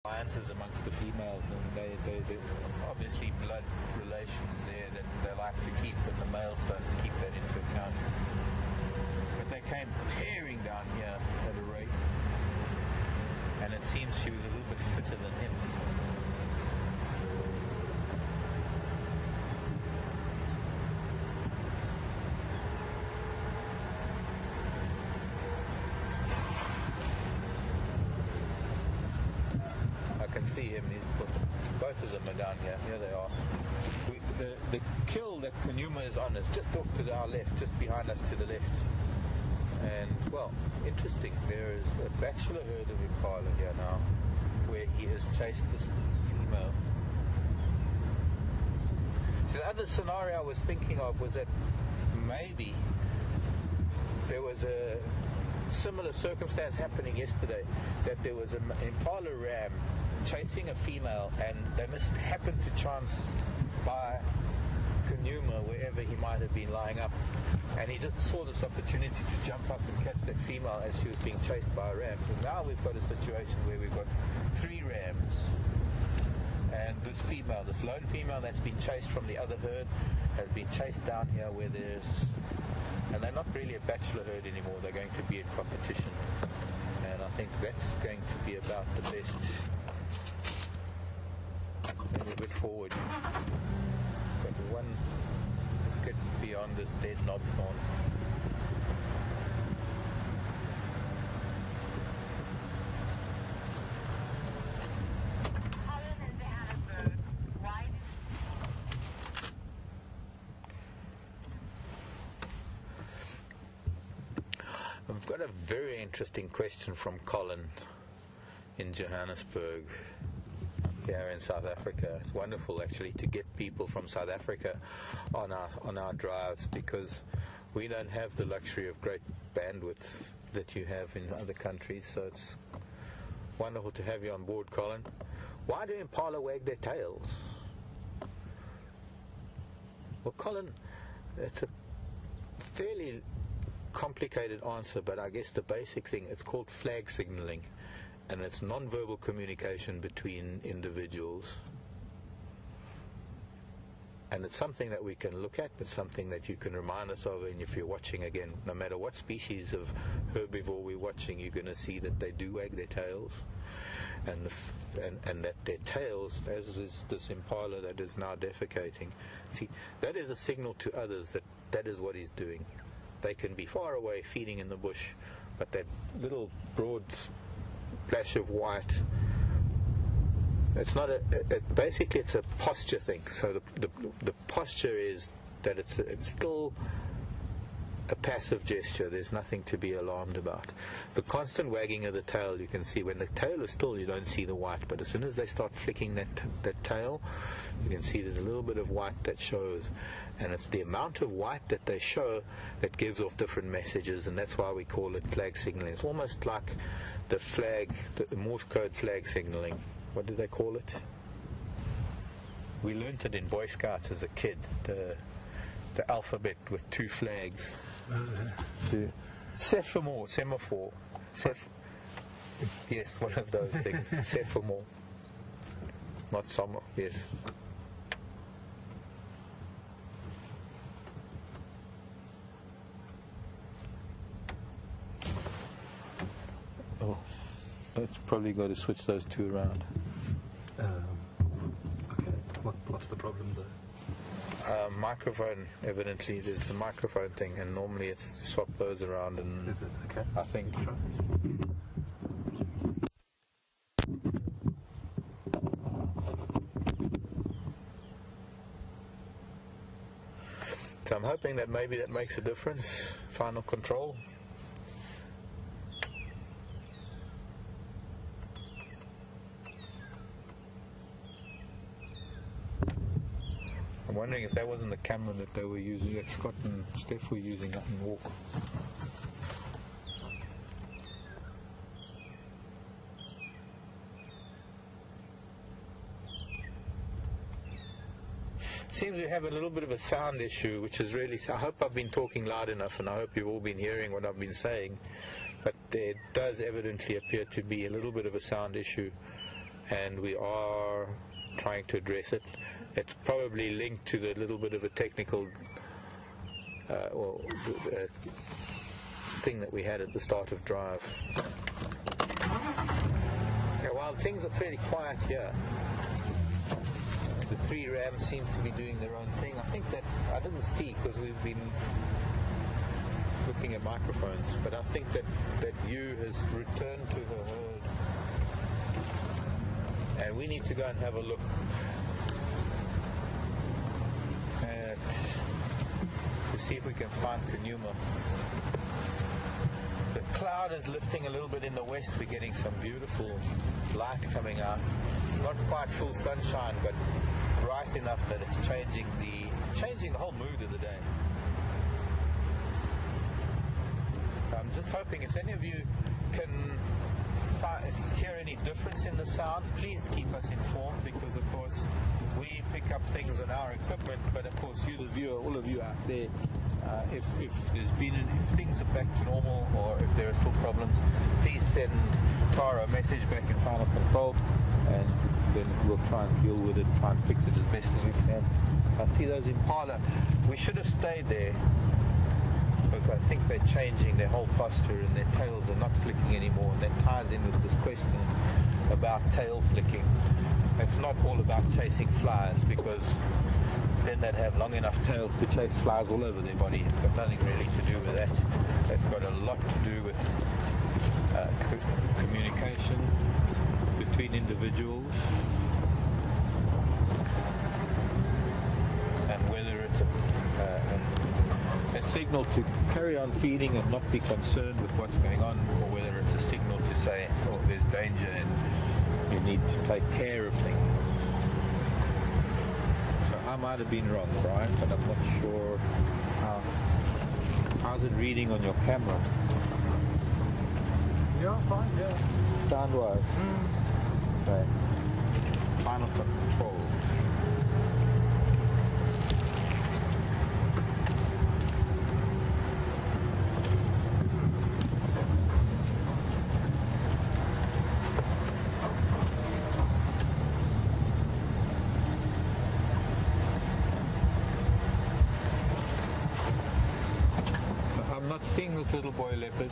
alliances amongst the females, and they obviously blood relations there that they like to keep, and the males don't keep that into account. But they came tearing down here at a rate, and it seems she was a little bit fitter than him. See him, both of them are down here. Here they are. The kill that Kanuma is on is just off to our left, just behind us to the left. And, well, interesting, there is a bachelor herd of Impala here now, where he has chased this female. So the other scenario I was thinking of was that maybe there was a similar circumstance happening yesterday, that there was an Impala ram chasing a female, and they must happen to chance by Kanuma wherever he might have been lying up, and he just saw this opportunity to jump up and catch that female as she was being chased by a ram. So now we've got a situation where we've got 3 rams, and this female, this lone female that's been chased from the other herd, has been chased down here where there's, and they're not really a bachelor herd anymore, they're going to be in competition, and I think that's going to be about the best. Maybe a bit forward. Got one. Let's get beyond this dead knobthorn. I've got a very interesting question from Colin in Johannesburg. Here in South Africa. It's wonderful actually to get people from South Africa on our drives, because we don't have the luxury of great bandwidth that you have in other countries, so it's wonderful to have you on board, Colin. Why do Impala wag their tails? Well, Colin, it's a fairly complicated answer, but I guess the basic thing, it's called flag signaling. And it's non-verbal communication between individuals. And it's something that we can look at. It's something that you can remind us of. And if you're watching again, no matter what species of herbivore we're watching, you're going to see that they do wag their tails. And that their tails, as is this Impala that is now defecating, see, that is a signal to others that that is what he's doing. They can be far away feeding in the bush, but that little broad splash of white, it's not basically it's a posture thing. So the posture is that it's still a passive gesture. There's nothing to be alarmed about. The constant wagging of the tail, you can see when the tail is still, you don't see the white, but as soon as they start flicking that tail, you can see there's a little bit of white that shows, and it's the amount of white that they show that gives off different messages, and that's why we call it flag signaling. It's almost like the flag, the Morse code flag signaling. What do they call it? We learnt it in Boy Scouts as a kid, the alphabet with 2 flags. Semaphore. Yes, one of those things. Semaphore. Not summer, yes. Oh, it's probably got to switch those 2 around. Okay, what's the problem there? Microphone, evidently there's a microphone thing, and normally it's to swap those around. And is it? Okay. I think. So I'm hoping that maybe that makes a difference. Final control. I'm wondering if that wasn't the camera that they were using, that Scott and Steph were using up in Walk. Seems we have a little bit of a sound issue, which is really, I hope I've been talking loud enough, and I hope you've all been hearing what I've been saying, but there does evidently appear to be a little bit of a sound issue and we are trying to address it. It's probably linked to the little bit of a technical thing that we had at the start of drive. Yeah, while things are fairly quiet here, the 3 rams seem to be doing their own thing. I think that I didn't see because we've been looking at microphones, but I think that ewe has returned to her herd, and we need to go and have a look at, to see if we can find Kanuma. The cloud is lifting a little bit in the west. We're getting some beautiful light coming out. Not quite full sunshine, but bright enough that it's changing the whole mood of the day. I'm just hoping if any of you can hear any difference in the sound, please keep us informed, because of course we pick up things on our equipment, but of course you, the viewer, all of you out there, if things are back to normal or if there are still problems, please send Tara a message back in final control, and then we'll try and deal with it, try and fix it as best as we can. I see those Impala. We should have stayed there, because I think they're changing their whole posture and their tails are not flicking anymore, and that ties in with this question about tail flicking. It's not all about chasing flies, because then they'd have long enough tails to chase flies all over their body. It's got nothing really to do with that. It's got a lot to do with communication between individuals, and whether it's a signal to carry on feeding and not be concerned with what's going on, or whether it's a signal to say, oh, there's danger and you need to take care of things. So I might have been wrong, Brian, but I'm not sure how's it reading on your camera. Yeah, fine, yeah. Sound-wise? Okay. Final control. Seeing this little boy leopard,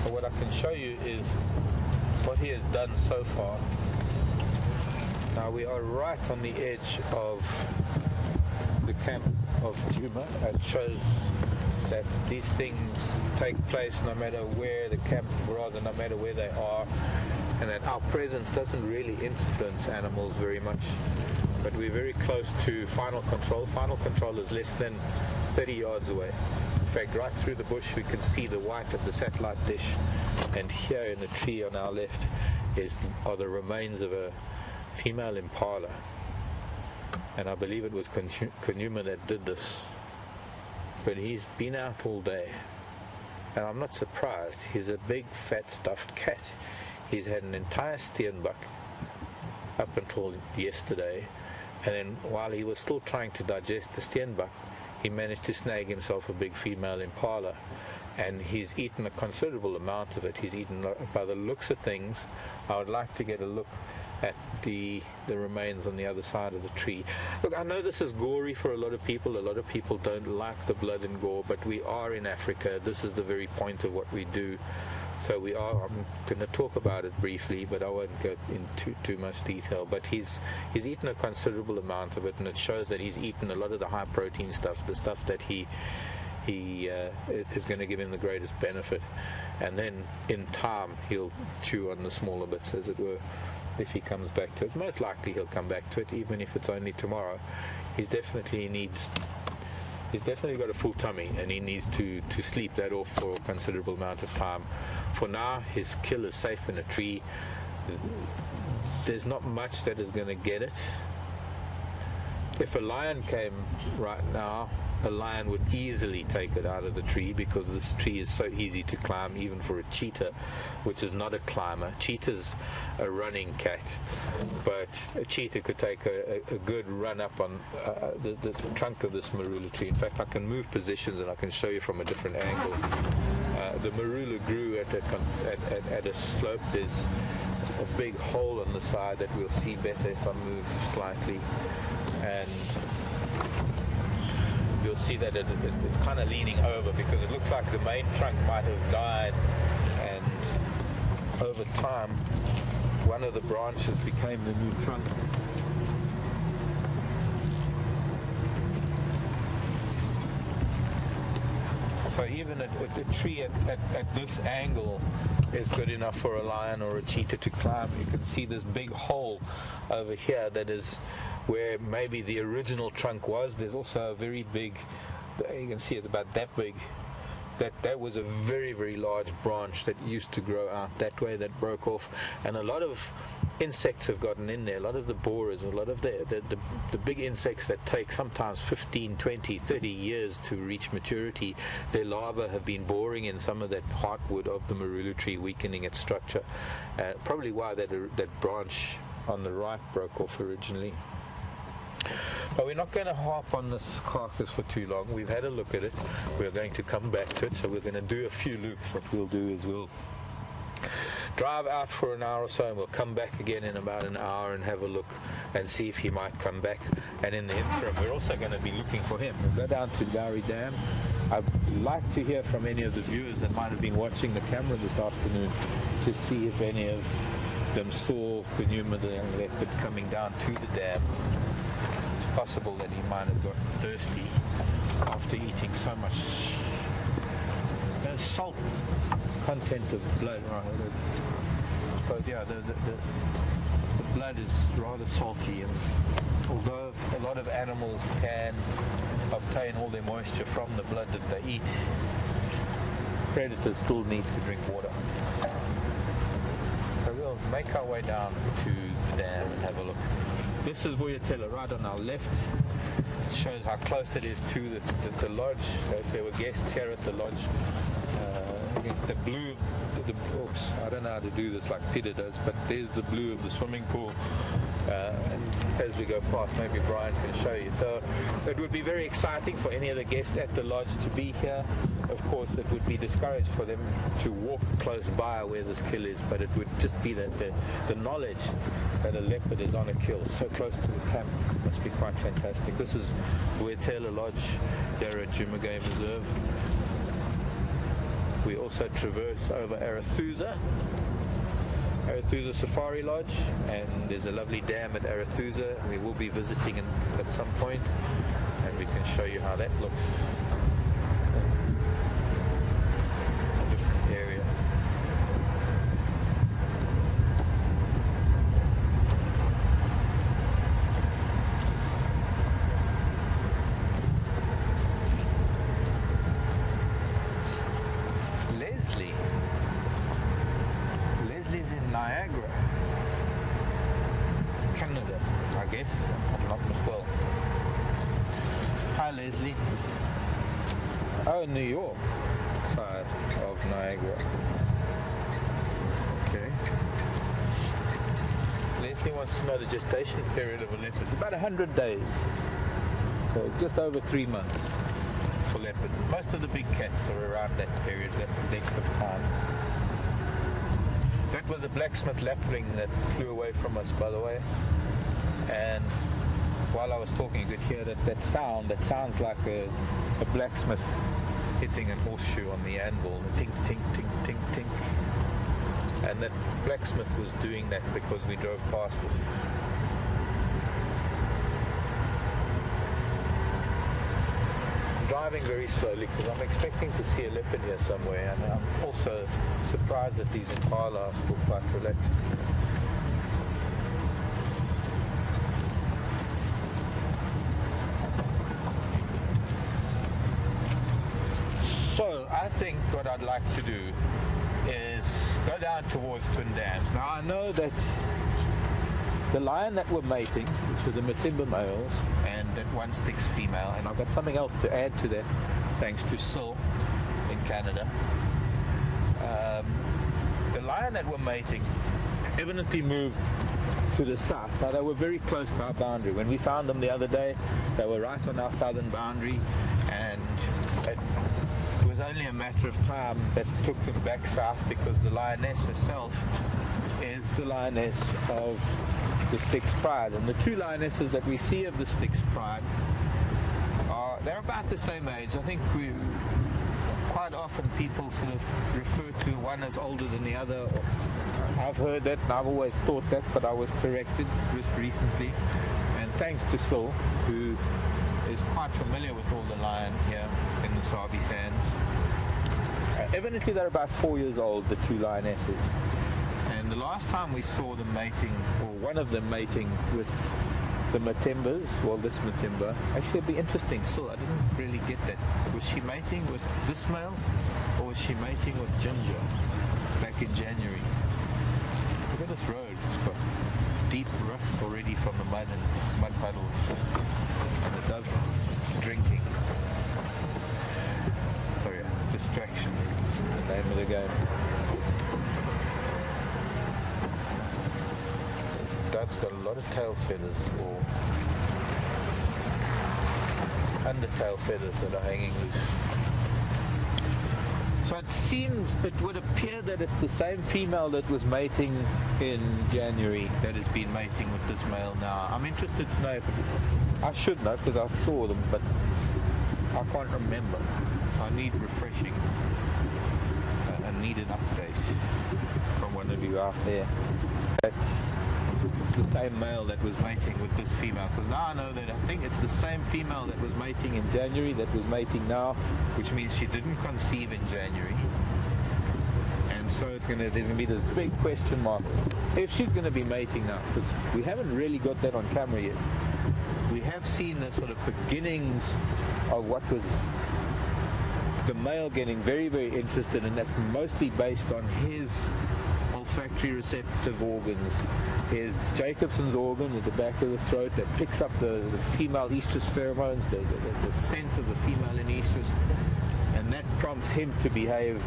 but what I can show you is what he has done so far. Now we are right on the edge of the camp of Juma. It shows that these things take place no matter where the camp, rather no matter where they are, and that our presence doesn't really influence animals very much. But we're very close to final control. Final control is less than 30 yards away. In fact, right through the bush we can see the white of the satellite dish, and here in the tree on our left are the remains of a female Impala, and I believe it was Kanuma that did this. But he's been out all day, and I'm not surprised. He's a big fat stuffed cat. He's had an entire steenbok up until yesterday, and then while he was still trying to digest the steenbok, he managed to snag himself a big female Impala, and he's eaten a considerable amount of it. He's eaten, by the looks of things, I would like to get a look at the remains on the other side of the tree. Look, I know this is gory for a lot of people. A lot of people don't like the blood and gore, but we are in Africa. This is the very point of what we do. So I'm going to talk about it briefly, but I won't go into too much detail. But he's eaten a considerable amount of it, and it shows that he's eaten a lot of the high protein stuff, the stuff that he is going to give him the greatest benefit. And then in time he'll chew on the smaller bits, as it were, if he comes back to it. It's most likely he'll come back to it, even if it's only tomorrow. He's definitely got a full tummy, and he needs to sleep that off for a considerable amount of time. For now, his kill is safe in a tree. There's not much that is going to get it. If a lion came right now, a lion would easily take it out of the tree, because this tree is so easy to climb, even for a cheetah, which is not a climber. Cheetah's a running cat, but a cheetah could take a good run up on the trunk of this marula tree. In fact, I can move positions and I can show you from a different angle the marula grew at a slope. There's a big hole on the side that we'll see better if I move slightly, and you'll see that it's kind of leaning over because it looks like the main trunk might have died, and over time one of the branches became the new trunk. So even a tree at this angle is good enough for a lion or a cheetah to climb. You can see this big hole over here that is where maybe the original trunk was. There's also a very big, you can see it's about that big. That was a very, very large branch that used to grow out that way that broke off, and a lot of insects have gotten in there. A lot of the borers, a lot of the big insects that take sometimes 15, 20, 30 years to reach maturity, their larvae have been boring in some of that heartwood of the marula tree, weakening its structure. Probably why that branch on the right broke off originally. But we're not going to harp on this carcass for too long. We've had a look at it. We're going to come back to it. So we're going to do a few loops. What we'll do is we'll drive out for an hour or so, and we'll come back again in about an hour and have a look and see if he might come back. And in the interim, we're also going to be looking for him. We'll go down to Gowrie Dam. I'd like to hear from any of the viewers that might have been watching the camera this afternoon to see if any of them saw the new young leopard coming down to the dam. Possible that he might have got thirsty after eating so much salt content of blood. But yeah, the blood is rather salty, and although a lot of animals can obtain all their moisture from the blood that they eat, predators still need to drink water. So we'll make our way down to the dam and have a look. This is Vuyatela, right on our left. It shows how close it is to the lodge. So if there were guests here at the lodge, the blue, oops, I don't know how to do this like Peter does, but there's the blue of the swimming pool. And as we go past, maybe Brian can show you. So it would be very exciting for any of the guests at the lodge to be here. Of course, it would be discouraged for them to walk close by where this kill is, but it would just be that the knowledge that a leopard is on a kill so close to the camp must be quite fantastic. This is Vuyatela Lodge here at Djuma Game Reserve. We also traverse over Arathusa Safari Lodge, and there's a lovely dam at Arathusa. We will be visiting at some point, and we can show you how that looks. A different area. Leslie's in Niagara, Canada, I guess. I'm not well. Hi, Leslie. Oh, New York side of Niagara. Okay. Leslie wants to know the gestation period of a leopard. It's about 100 days. So just over 3 months for leopard. Most of the big cats are around that period, that length of time. That was a blacksmith lapwing that flew away from us, by the way. And while I was talking, you could hear that sound. That sounds like a blacksmith hitting an horseshoe on the anvil. Tink, tink, tink, tink, tink. And that blacksmith was doing that because we drove past it. Driving very slowly because I'm expecting to see a leopard here somewhere, and I'm also surprised that these Impala are still quite relaxed. So I think what I'd like to do is go down towards Twin Dams. Now I know that the lion that we're mating, which are the Matimba males, and that one Styx female, and I've got something else to add to that, thanks to Sil in Canada. The lion that we're mating evidently moved to the south. Now they were very close to our boundary. When we found them the other day, they were right on our southern boundary, and it was was only a matter of time that took them back south, because the lioness herself is the lioness of the Styx Pride. And the two lionesses that we see of the Styx Pride they're about the same age. I think quite often people sort of refer to one as older than the other. I've heard that, and I've always thought that, but I was corrected just recently. And thanks to Saul, who is quite familiar with all the lion here in the Sabi Sands. Evidently they're about 4 years old, the two lionesses. And the last time we saw them mating, or one of them mating with the Matimbas, well, this Matimba, actually it'd be interesting. Still, I didn't really get that. Was she mating with this male, or was she mating with Ginger back in January? Look at this road. It's got deep ruts already from the mud puddles, and the dove drinking. Oh yeah, distraction is the name of the game. Dove's got a lot of tail feathers, or undertail feathers, that are hanging loose. So it would appear that it's the same female that was mating in January that has been mating with this male now. I'm interested to know if I should know, because I saw them, but I can't remember. So I need refreshing. I need an update from one of you out there. It's the same male that was mating with this female, because now I know that I think it's the same female that was mating in January that was mating now, which means she didn't conceive in January. And so there's going to be this big question mark if she's going to be mating now, because we haven't really got that on camera yet. We have seen the sort of beginnings of what was the male getting very, very interested, and that's mostly based on his olfactory receptive organs. His Jacobson's organ at the back of the throat that picks up the female estrus pheromones, the scent of the female in estrus, and that prompts him to behave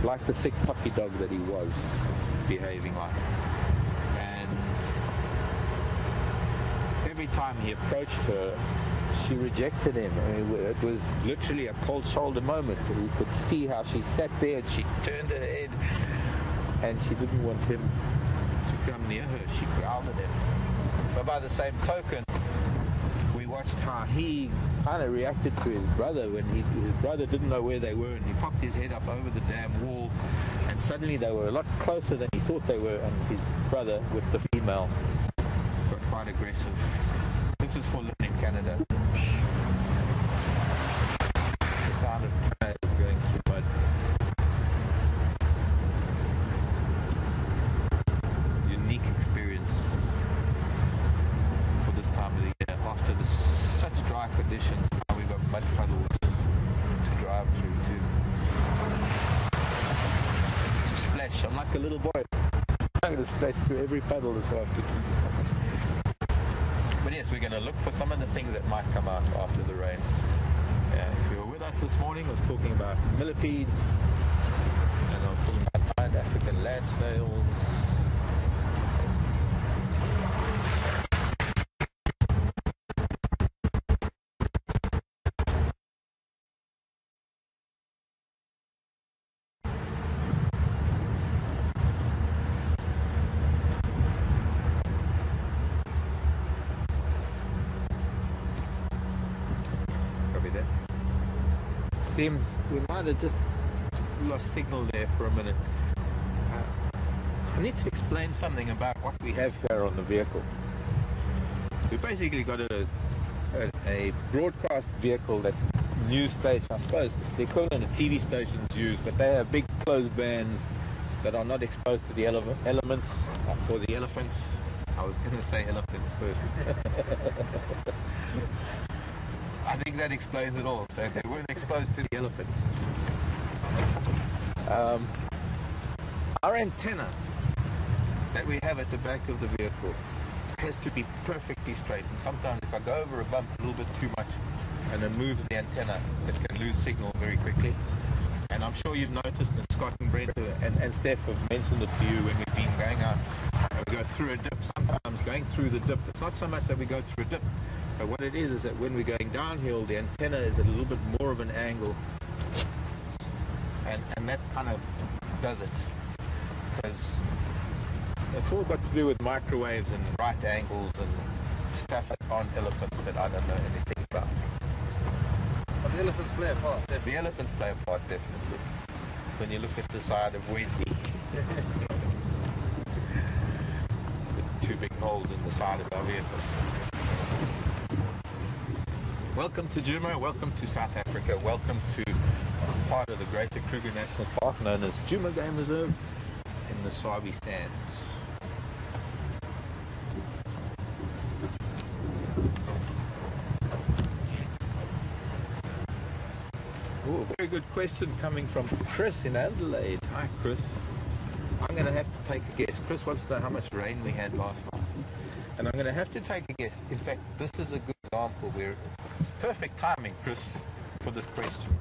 like the sick puppy dog that he was behaving like. And every time he approached her, she rejected him. I mean, it was literally a cold shoulder moment. You could see how she sat there and she turned her head, and she didn't want him to come near her. She growled at him. But by the same token, we watched how he kind of reacted to his brother when his brother didn't know where they were, and he popped his head up over the damn wall, and suddenly they were a lot closer than he thought they were, and his brother with the female got quite aggressive. This is for living in Canada. The sound of tires going through mud. Unique experience for this time of the year. After such dry conditions, now we've got mud puddles to drive through to splash. I'm like a little boy. I'm going to splash through every puddle this afternoon. But yes, we're going to look for some of the things that might come out after the rain. If you were with us this morning, I was talking about millipedes, and I was talking about giant African land snails. We might have just lost signal there for a minute. I need to explain something about what we have here on the vehicle. We basically got a broadcast vehicle that news station, I suppose it's the equivalent of TV stations use, but they have big closed bands that are not exposed to the elements or the elephants. I was going to say elephants first. I think that explains it all. So they weren't exposed to the elephants. Our antenna that we have at the back of the vehicle has to be perfectly straight. And sometimes if I go over a bump a little bit too much and then move the antenna, it can lose signal very quickly. And I'm sure you've noticed that Scott and Brent and Steph have mentioned it to you when we've been going out. We go through a dip. Sometimes going through the dip, it's not so much that we go through a dip, but what it is that when we're going downhill, the antenna is at a little bit more of an angle, and that kind of does it, because it's all got to do with microwaves and right angles and stuff that aren't elephants that I don't know anything about. But the elephants play a part. The elephants play a part, definitely, when you look at the side of Wendy. The two big holes in the side of our vehicle. Welcome to Djuma, welcome to South Africa, welcome to part of the Greater Kruger National Park known as Djuma Game Reserve in the Swabi Sands. Oh, very good question coming from Chris in Adelaide. Hi Chris. I'm going to have to take a guess. Chris wants to know how much rain we had last night. And I'm going to have to take a guess. In fact, this is a good example where it's perfect timing, Chris, for this question.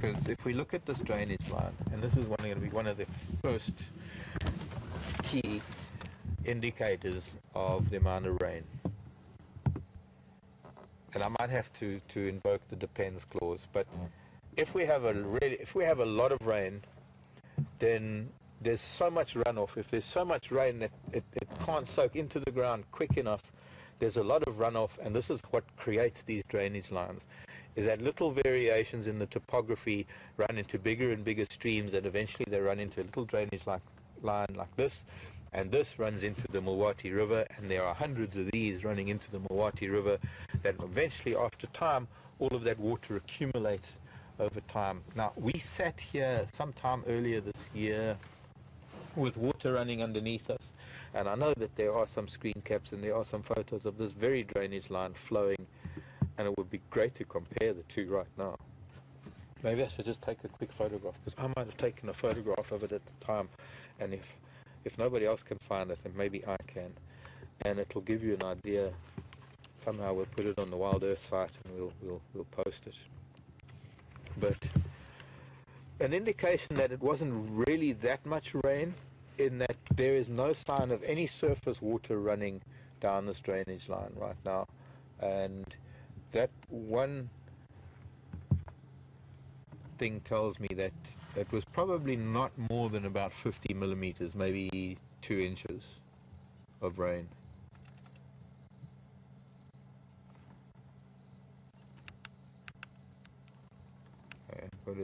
Because if we look at this drainage line, and this is going to be one of the first key indicators of the amount of rain. And I might have to invoke the depends clause, but if we have a lot of rain, then there's so much runoff. If there's so much rain that it can't soak into the ground quick enough, there's a lot of runoff, and this is what creates these drainage lines, is that little variations in the topography run into bigger and bigger streams, and eventually they run into a little drainage line like this, and this runs into the Mulwati River, and there are hundreds of these running into the Mulwati River, that eventually after time all of that water accumulates over time. Now, we sat here sometime earlier this year with water running underneath us, and I know that there are some screen caps and there are some photos of this very drainage line flowing, and it would be great to compare the two right now. Maybe I should just take a quick photograph, because I might have taken a photograph of it at the time, and if nobody else can find it, then maybe I can, and it'll give you an idea. Somehow we'll put it on the WildEarth site and we'll post it. But an indication that it wasn't really that much rain, in that there is no sign of any surface water running down this drainage line right now, and that one thing tells me that it was probably not more than about 50 millimeters, maybe 2 inches of rain. Okay,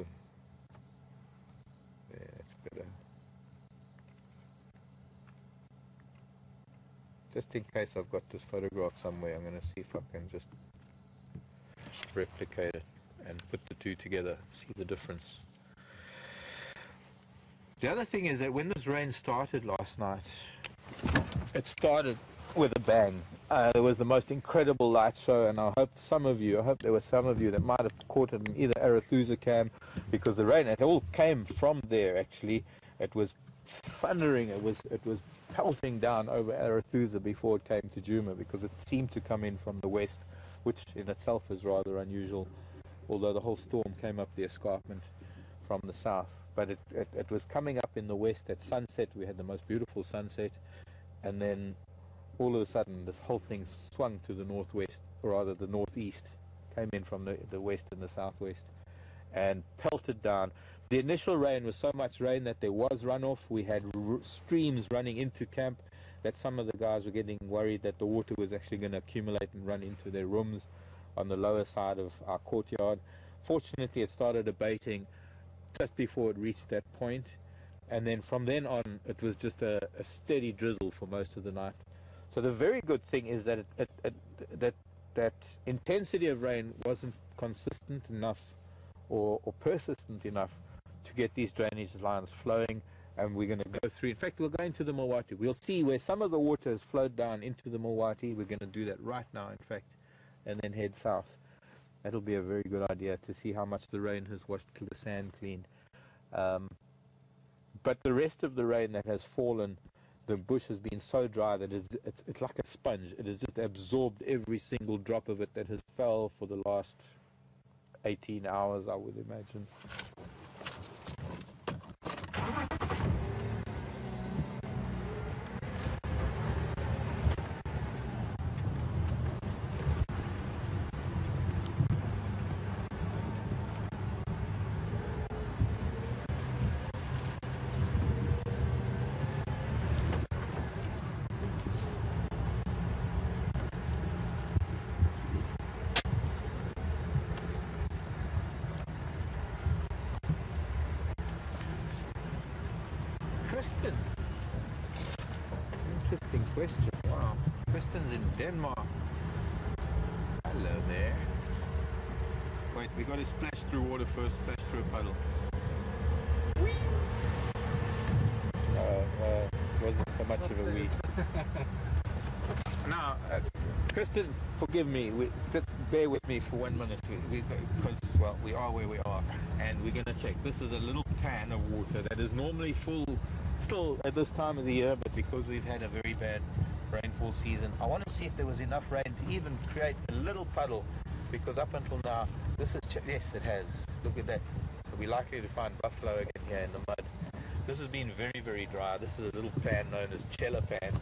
yeah, it's better. Just in case I've got this photograph somewhere, I'm going to see if I can just replicate it and put the two together, see the difference. The other thing is that when this rain started last night, it started with a bang. It was the most incredible light show, and I hope there were some of you that might have caught it in either Arathusa Cam, because the rain, it all came from there actually. It was thundering, it was pelting down over Arathusa before it came to Djuma, because it seemed to come in from the west, which in itself is rather unusual, although the whole storm came up the escarpment from the south. But it was coming up in the west at sunset. We had the most beautiful sunset, and then all of a sudden this whole thing swung to the northwest, or rather the northeast, came in from the west and the southwest, and pelted down. The initial rain was so much rain that there was runoff. We had streams running into camp, that some of the guys were getting worried that the water was actually going to accumulate and run into their rooms on the lower side of our courtyard. Fortunately, it started abating just before it reached that point, and then from then on it was just a steady drizzle for most of the night. So the very good thing is that that intensity of rain wasn't consistent enough or persistent enough to get these drainage lines flowing, and we're going to go through. In fact, we'll go into the Mulwati. We'll see where some of the water has flowed down into the Mulwati. We're going to do that right now, in fact, and then head south. That'll be a very good idea to see how much the rain has washed the sand clean. But the rest of the rain that has fallen, the bush has been so dry that it's like a sponge. It has just absorbed every single drop of it that has fell for the last 18 hours, I would imagine. Kristen. Interesting question. Wow. Kristen's in Denmark. Hello there. Wait, we got to splash through water first, splash through a puddle. Wasn't so much of a wee. Now, Kristen, forgive me. Just bear with me for 1 minute, because well, we are where we are, and we're going to check. This is a little pan of water that is normally full, still at this time of the year, but because we've had a very bad rainfall season, I want to see if there was enough rain to even create a little puddle. Because up until now, this is yes, it has. Look at that. So we're likely to find buffalo again here in the mud. This has been very, very dry. This is a little pan known as Chella pan.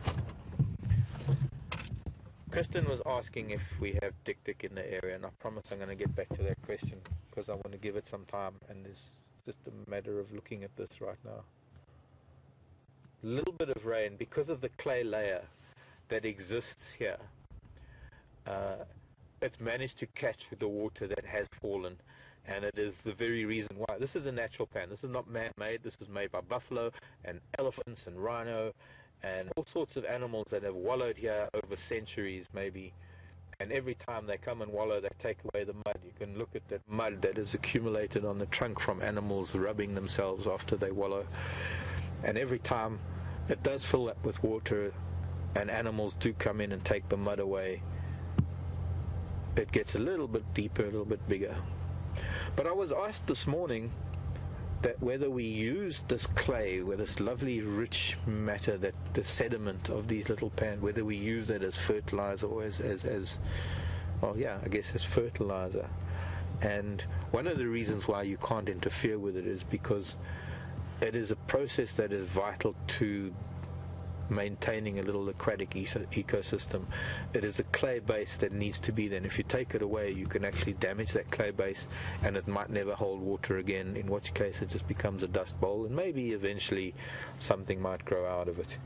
Kristen was asking if we have dik in the area, and I promise I'm going to get back to that question because I want to give it some time, and it's just a matter of looking at this right now. A little bit of rain because of the clay layer that exists here. It's managed to catch the water that has fallen, and it is the very reason why. This is a natural pan. This is not man-made. This is made by buffalo and elephants and rhino and all sorts of animals that have wallowed here over centuries maybe. And every time they come and wallow, they take away the mud. You can look at that mud that is accumulated on the trunk from animals rubbing themselves after they wallow. And every time it does fill up with water and animals do come in and take the mud away, it gets a little bit deeper, a little bit bigger. But I was asked this morning that whether we use this clay, with this lovely rich matter, that the sediment of these little pans, whether we use that as fertilizer or as well, yeah, I guess as fertilizer. And one of the reasons why you can't interfere with it is because it is a process that is vital to maintaining a little aquatic ecosystem. It is a clay base that needs to be there, and if you take it away you can actually damage that clay base and it might never hold water again, in which case it just becomes a dust bowl, and maybe eventually something might grow out of it.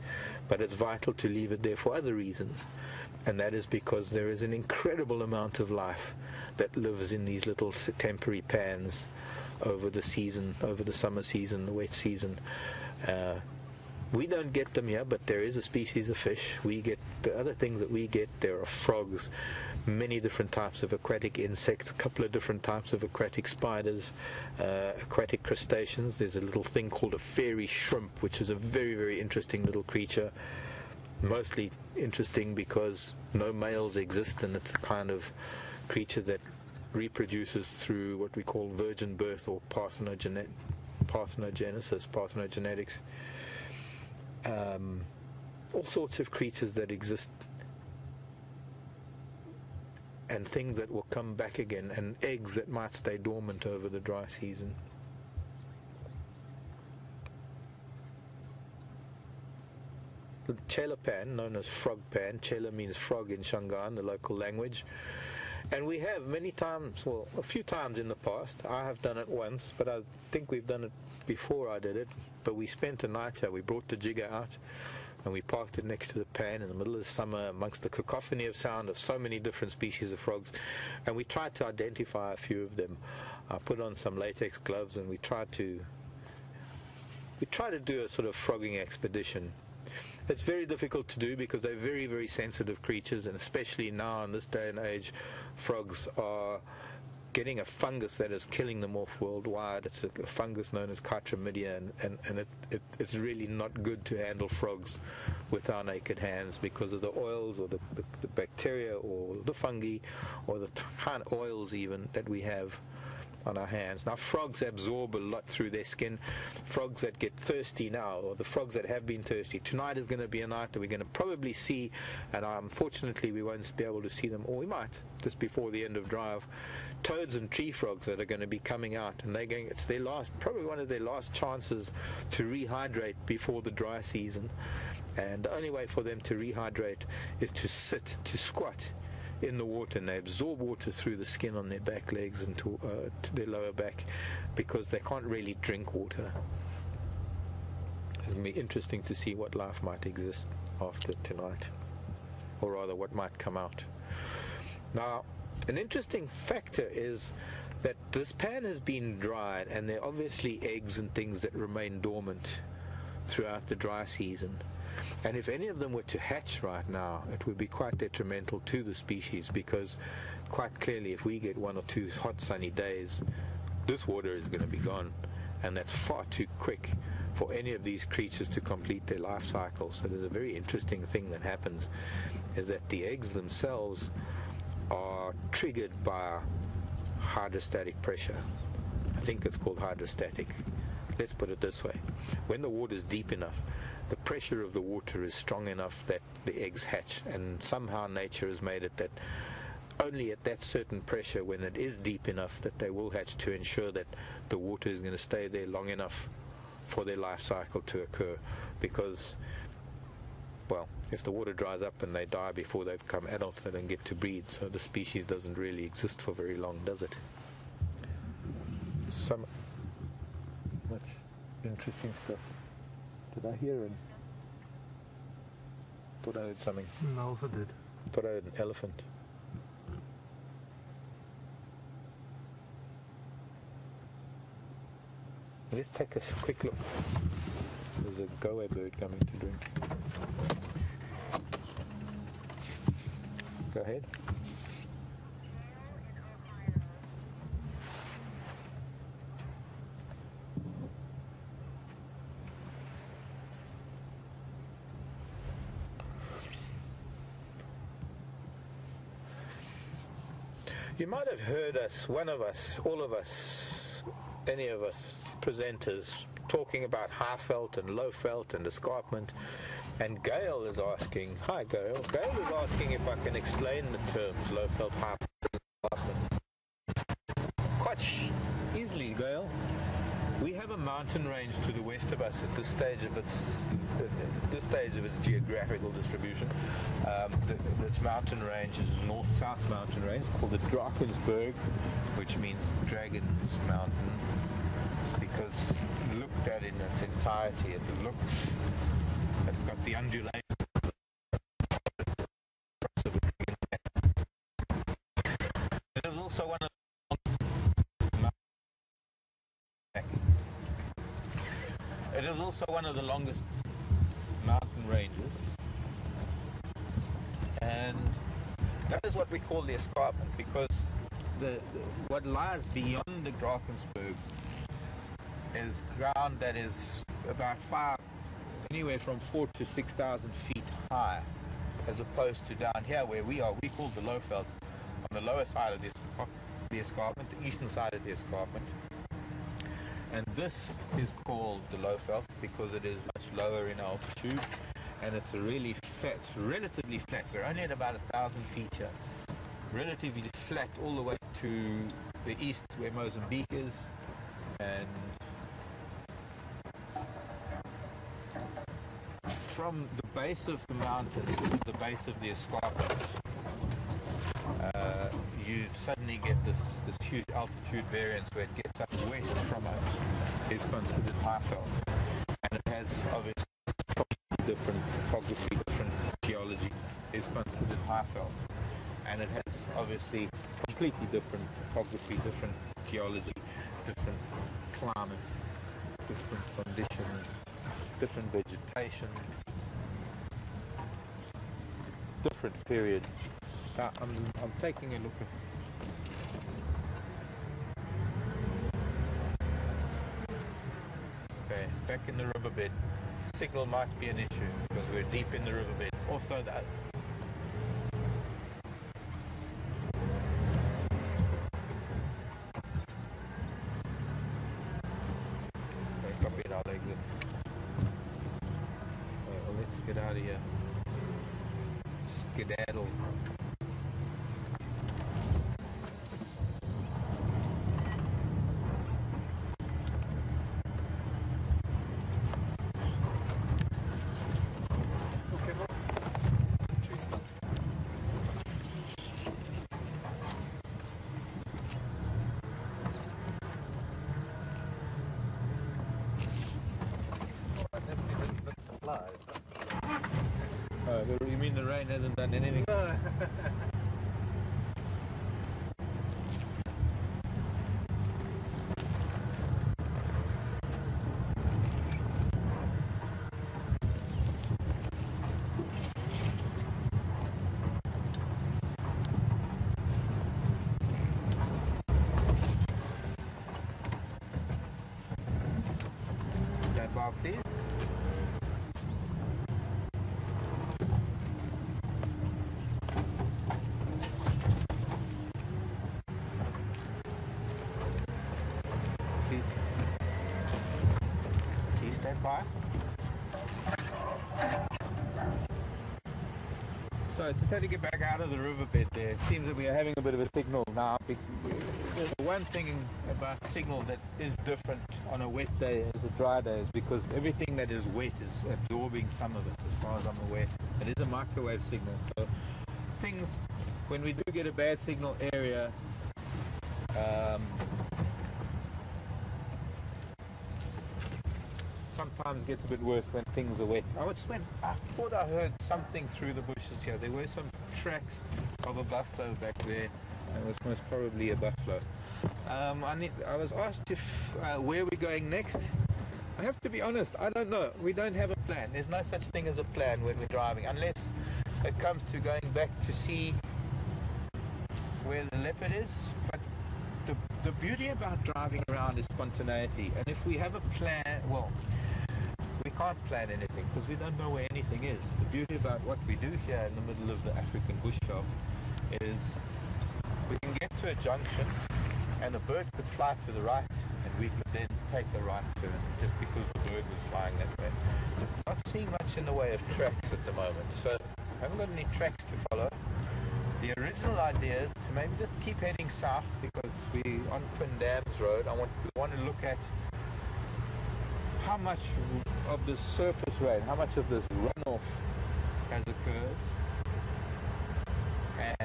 But it's vital to leave it there for other reasons, and that is because there is an incredible amount of life that lives in these little temporary pans over the season, over the summer season, the wet season. We don't get them here, but there is a species of fish. We get the other things that we get. There are frogs, many different types of aquatic insects, a couple of different types of aquatic spiders, aquatic crustaceans. There's a little thing called a fairy shrimp, which is a very, very interesting little creature. Mostly interesting because no males exist, and it's a kind of creature that reproduces through what we call virgin birth or parthenogenesis, parthenogenetics. All sorts of creatures that exist, and things that will come back again, and eggs that might stay dormant over the dry season. The Chella pan, known as frog pan, Chella means frog in Shangaan, the local language. And we have many times, well, a few times in the past. I have done it once, but I think we've done it before I did it. But we spent a night here. We brought the jigger out and we parked it next to the pan in the middle of the summer amongst the cacophony of sound of so many different species of frogs. And we tried to identify a few of them. I put on some latex gloves and we tried to do a sort of frogging expedition. It's very difficult to do because they're very, very sensitive creatures, and especially now in this day and age, frogs are getting a fungus that is killing them off worldwide. It's a fungus known as chytramidia, and it's really not good to handle frogs with our naked hands because of the oils or the bacteria or the fungi or the kind of oils even that we have on our hands. Now, frogs absorb a lot through their skin. Frogs that get thirsty now, or the frogs that have been thirsty, tonight is going to be a night that we're going to probably see, and unfortunately we won't be able to see them, or we might just before the end of drive, toads and tree frogs that are going to be coming out, and it's their last, probably one of their last chances to rehydrate before the dry season. And the only way for them to rehydrate is to squat in the water, and they absorb water through the skin on their back legs and to their lower back, because they can't really drink water. It's going to be interesting to see what life might exist after tonight, or rather what might come out. Now, an interesting factor is that this pan has been dried, and there are obviously eggs and things that remain dormant throughout the dry season. And if any of them were to hatch right now, it would be quite detrimental to the species, because quite clearly if we get 1 or 2 hot sunny days, this water is going to be gone, and that's far too quick for any of these creatures to complete their life cycle. So there's a very interesting thing that happens, is that the eggs themselves are triggered by hydrostatic pressure. I think it's called hydrostatic. Let's put it this way. When the water is deep enough, the pressure of the water is strong enough that the eggs hatch, and somehow nature has made it that only at that certain pressure, when it is deep enough, that they will hatch, to ensure that the water is going to stay there long enough for their life cycle to occur. Because, well, if the water dries up and they die before they become adults, they don't get to breed, so the species doesn't really exist for very long, does it? So much interesting stuff. Did I hear it? Thought I heard something. I also did. Thought I heard an elephant. Let's take a quick look. There's a go-away bird coming to drink. Go ahead. You might have heard us, one of us, all of us, any of us presenters, talking about high felt and low felt and escarpment. And Gail is asking, hi Gail, Gail is asking if I can explain the terms low felt, high felt, and escarpment. Quite easily, Gail. We have a mountain range to the west of us at this stage of its geographical distribution. This mountain range is a north-south mountain range called the Drakensberg, which means Dragon's Mountain, because looked at in its entirety, it's got the undulation. It is also one of It is also one of the longest mountain ranges, and that is what we call the escarpment, because what lies beyond the Drakensberg is ground that is about anywhere from 4,000 to 6,000 feet high, as opposed to down here where we are. We call the low veld on the lower side of the escarpment, the eastern side of the escarpment. And this is called the low veld because it is much lower in altitude, and it's a really flat, relatively flat. We're only at about 1,000 feet here. Relatively flat all the way to the east where Mozambique is, and from the base of the mountain, which is the base of the escarpment, you suddenly get this huge altitude variance where it gets up west from us is considered high veld, and it has obviously different topography, different geology is considered high veld, and it has obviously completely different topography, different geology, different climate, different conditions, different vegetation, different period. I'm taking a look at. Okay, back in the riverbed. Signal might be an issue because we're deep in the riverbed. Also that. Okay, copy it, I'll exit. Well, let's get out of here. Skedaddle. You mean the rain hasn't done anything? So I just had to get back out of the riverbed there. It seems that we are having a bit of a signal now. There's one thing about signal that is different on a wet day as a dry day is because everything that is wet is absorbing some of it, as far as I'm aware. It is a microwave signal. So things, when we do get a bad signal area, sometimes gets a bit worse when things are wet. I thought I heard something through the bushes here. There were some tracks of a buffalo back there. It was most probably a buffalo. I was asked if where we're going next. I have to be honest, I don't know. We don't have a plan. There's no such thing as a plan when we're driving, unless it comes to going back to see where the leopard is. But the beauty about driving around is spontaneity, and if we have a plan, well, we can't plan anything because we don't know where anything is. The beauty about what we do here in the middle of the African bushveld is we can get to a junction and a bird could fly to the right and we could then take a right turn just because the bird was flying that way. Not seeing much in the way of tracks at the moment, so I haven't got any tracks to follow. The original idea is to maybe just keep heading south because we're on Twin Dams Road. We want to look at how much of the surface rain, how much of this runoff has occurred,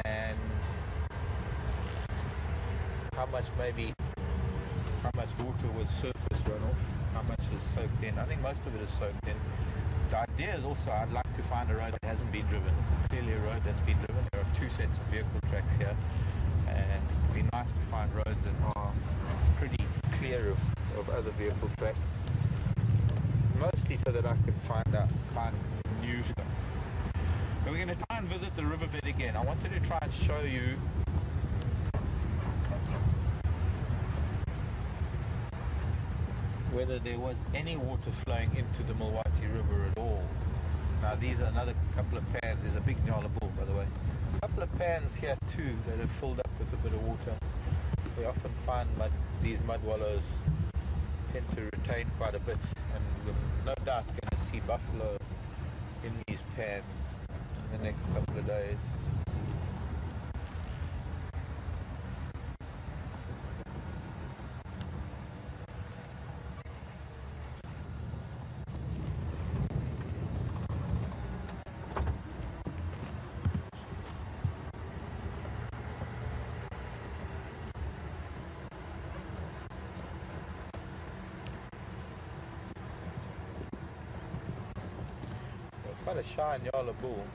and how much water was surface runoff, how much is soaked in. I think most of it is soaked in. The idea is also I'd like to find a road that hasn't been driven. This is clearly a road that's been driven. There are two sets of vehicle tracks here, and it'd be nice to find roads that are pretty clear of other vehicle tracks. Mostly so that I can find new stuff. But we're going to try and visit the riverbed again. I wanted to try and show you whether there was any water flowing into the Milwaukee River at all. Now these are another couple of pans. There's a big Nyala bull, by the way. A couple of pans here too that have filled up with a bit of water. We often find these mud wallows tend to retain quite a bit, and we're no doubt going to see buffalo in these pans in the next couple of days. Quite a shy Nyala bull.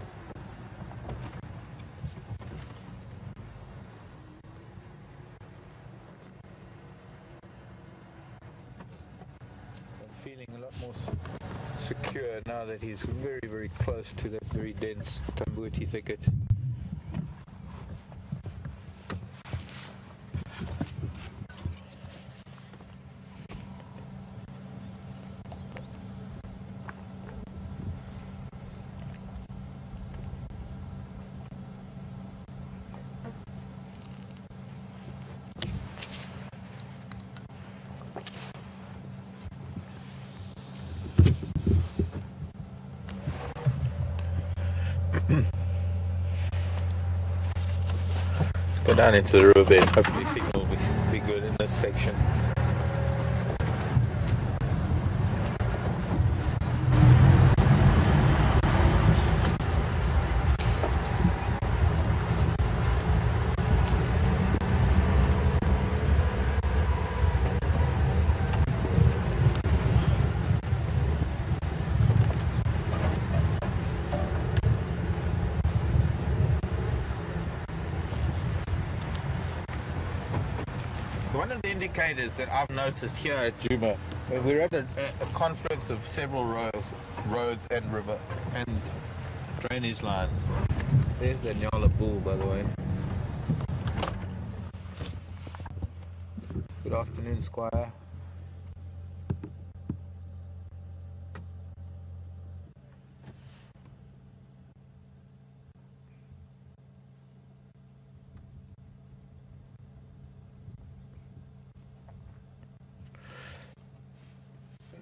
I'm feeling a lot more secure now that he's very, very close to that very dense Tambuti thicket. Go down into the riverbed. Hopefully signal will be good in this section. One of the indicators that I've noticed here at Juba, we're at a confluence of several roads and river and drainage lines. There's the Nyala bull, by the way. Good afternoon, Squire.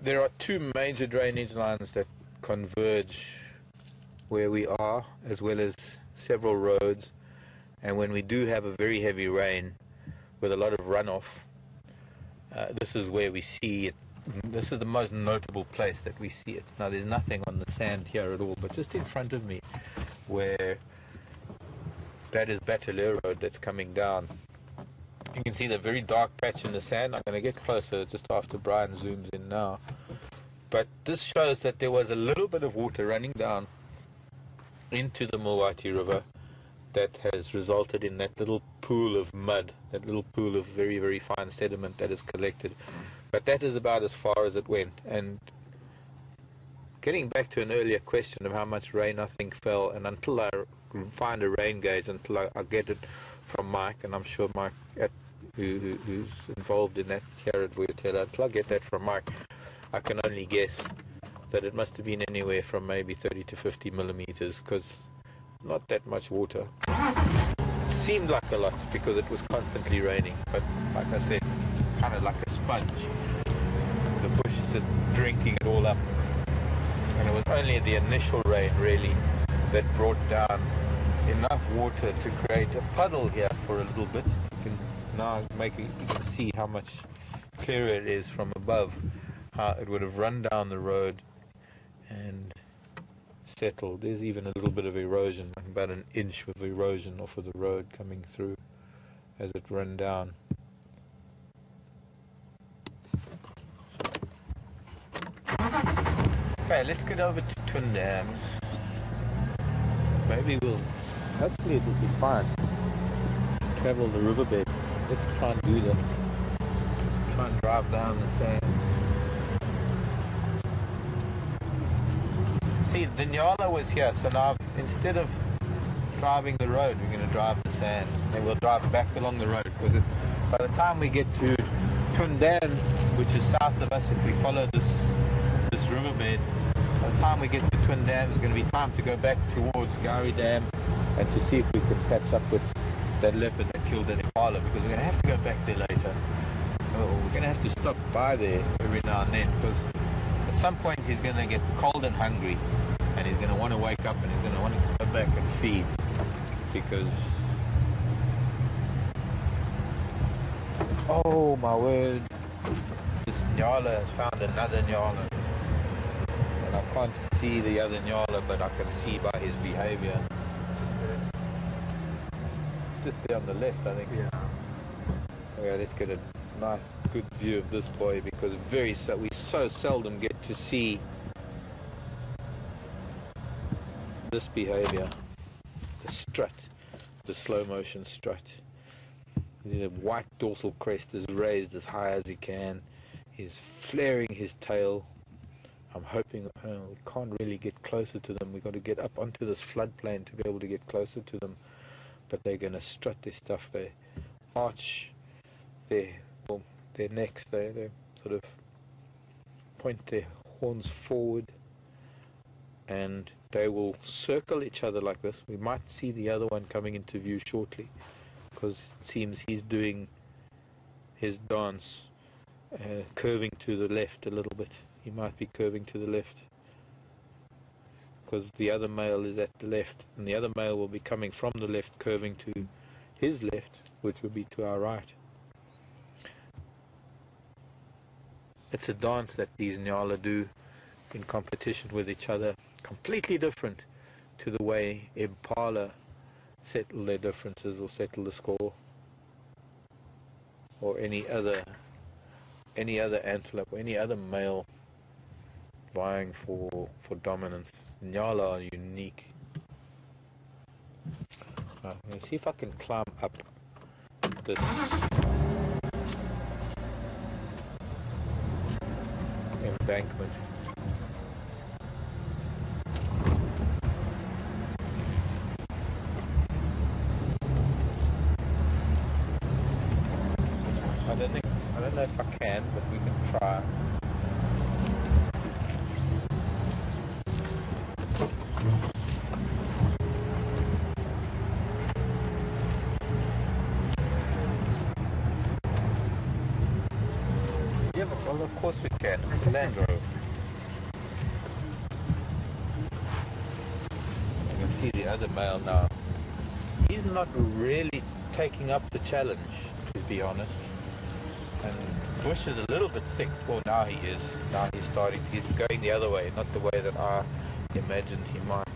There are two major drainage lines that converge where we are, as well as several roads, and when we do have a very heavy rain with a lot of runoff, this is where we see it. This is the most notable place that we see it. Now there's nothing on the sand here at all, but just in front of me, where that is Bateleur Road that's coming down, you can see the very dark patch in the sand. I'm going to get closer just after Brian zooms in now. But this shows that there was a little bit of water running down into the Milwaukee River that has resulted in that little pool of mud, that little pool of very, very fine sediment that is collected. But that is about as far as it went. And getting back to an earlier question of how much rain I think fell, and until I find a rain gauge, until I get it from Mike, and I'm sure Mike, who's involved in that here at WildEarth, until I get that from Mike, I can only guess that it must have been anywhere from maybe 30 to 50 millimeters, because not that much water. It seemed like a lot because it was constantly raining, but like I said, it's kind of like a sponge. The bush is just drinking it all up. And it was only the initial rain really that brought down enough water to create a puddle here for a little bit. You can now you can see how much clearer it is from above, how it would have run down the road and settled. There's even a little bit of erosion, like about an inch of erosion off of the road coming through as it ran down. Okay, let's get over to Twin Dams. Maybe hopefully it will be fine. Travel the riverbed. Let's try and do that. Try and drive down the sand. See, the Nyala was here, so now instead of driving the road, we're going to drive the sand. And we'll drive back along the road, because by the time we get to Twin Dams, which is south of us, if we follow this riverbed, by the time we get to Twin Dams, it's going to be time to go back towards Gowrie Dam and to see if we can catch up with that leopard that killed that Impala, because we're going to have to go back there later. We're going to have to stop by there every now and then, because at some point he's going to get cold and hungry, and he's going to want to wake up and he's going to want to go back and feed, because oh my word, this Nyala has found another Nyala, and I can't see the other Nyala, but I can see by his behavior. Just there. It's just there on the left, I think. Yeah. Okay, let's get a nice good view of this boy, because we so seldom get to see this behavior. The strut, the slow motion strut. The white dorsal crest is raised as high as he can. He's flaring his tail. I'm hoping we can't really get closer to them. We've got to get up onto this floodplain to be able to get closer to them. But they're going to strut their stuff. They arch their necks. They sort of point their horns forward, and they will circle each other like this. We might see the other one coming into view shortly, because it seems he's doing his dance, curving to the left a little bit. He might be curving to the left, because the other male is at the left, and the other male will be coming from the left, curving to his left, which will be to our right. It's a dance that these Nyala do in competition with each other, completely different to the way Impala settle their differences or settle the score, or any other antelope, or any other male vying for dominance. Nyala are unique. Right, I'm going to see if I can climb up this embankment. I don't know if I can, but we can try. Yeah, well, of course we can. It's a Land Rover. I can see the other male now. he's not really taking up the challenge, to be honest. And Bush is a little bit thick. Well, now he is. Now he's starting. He's going the other way, not the way that I imagined he might.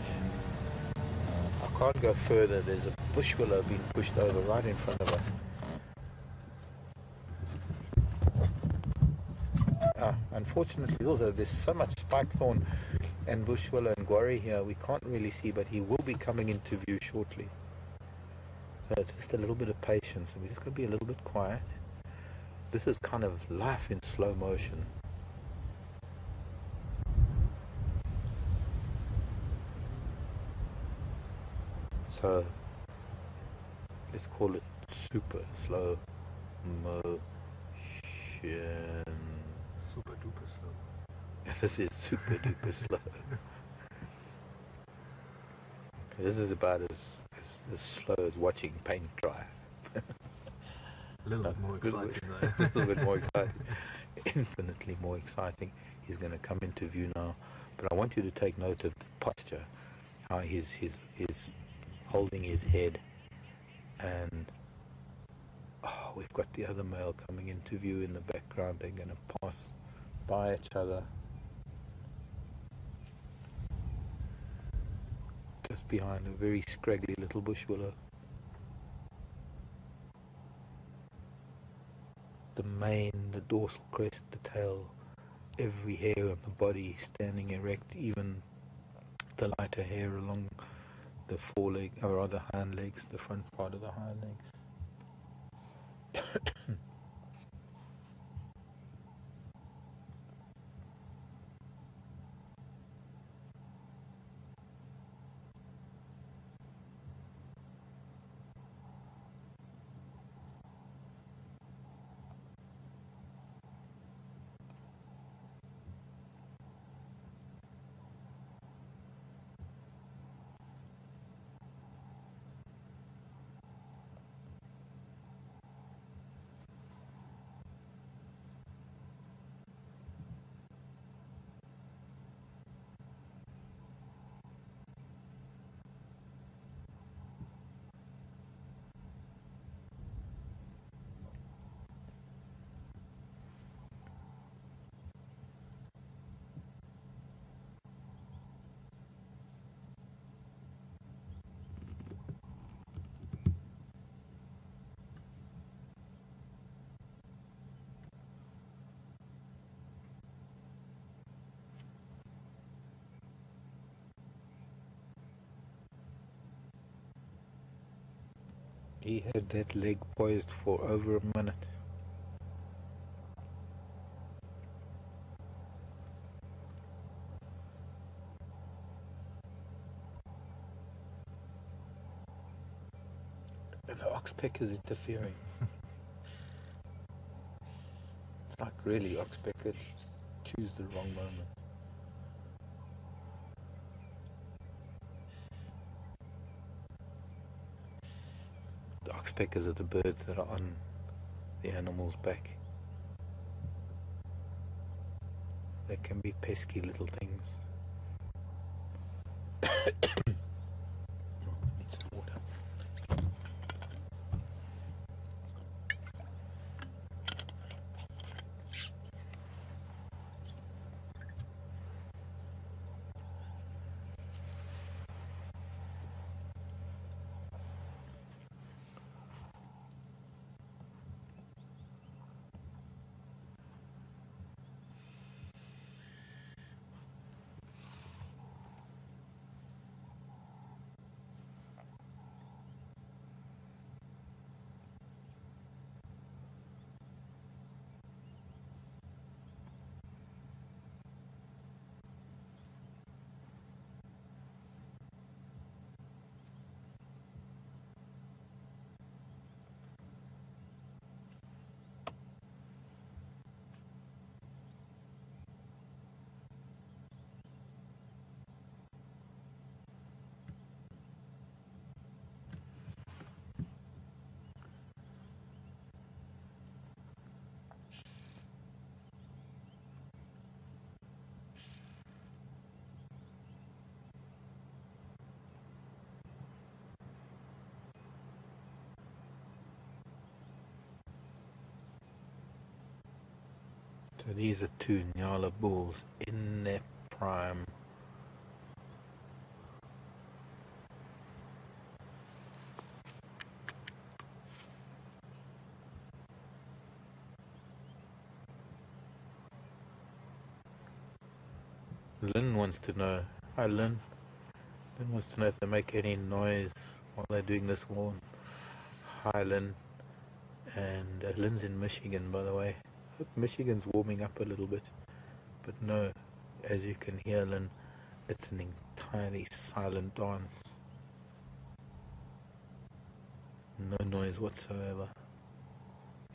I can't go further. There's a bush willow being pushed over right in front of us. Unfortunately, also there's so much spike thorn and bush willow and guarri here, we can't really see, but he will be coming into view shortly. So it's just a little bit of patience, and we just got to be a little bit quiet. This is kind of life in slow motion. So let's call it super slow motion. Super duper slow. This is super duper slow. This is about as slow as watching paint dry. A little bit more exciting though. A little bit more exciting. Infinitely more exciting. He's going to come into view now. But I want you to take note of the posture. How he's holding his head. And we've got the other male coming into view in the background. They're going to pass by each other. Just behind a very scraggly little bush willow. The mane, the dorsal crest, the tail, every hair on the body standing erect, even the lighter hair along the foreleg, or rather hind legs, the front part of the hind legs. He had that leg poised for over a minute. And the oxpecker is interfering. It's like really oxpecker choose the wrong moment. The oxpeckers are the birds that are on the animal's back. They can be pesky little things. Need some water. These are two Nyala bulls in their prime. Lynn wants to know. Hi Lynn. Lynn wants to know if they make any noise while they're doing this lawn. Hi Lynn. And Lynn's in Michigan, by the way. Hope Michigan's warming up a little bit. But no, as you can hear, Lynn, it's an entirely silent dance. No noise whatsoever.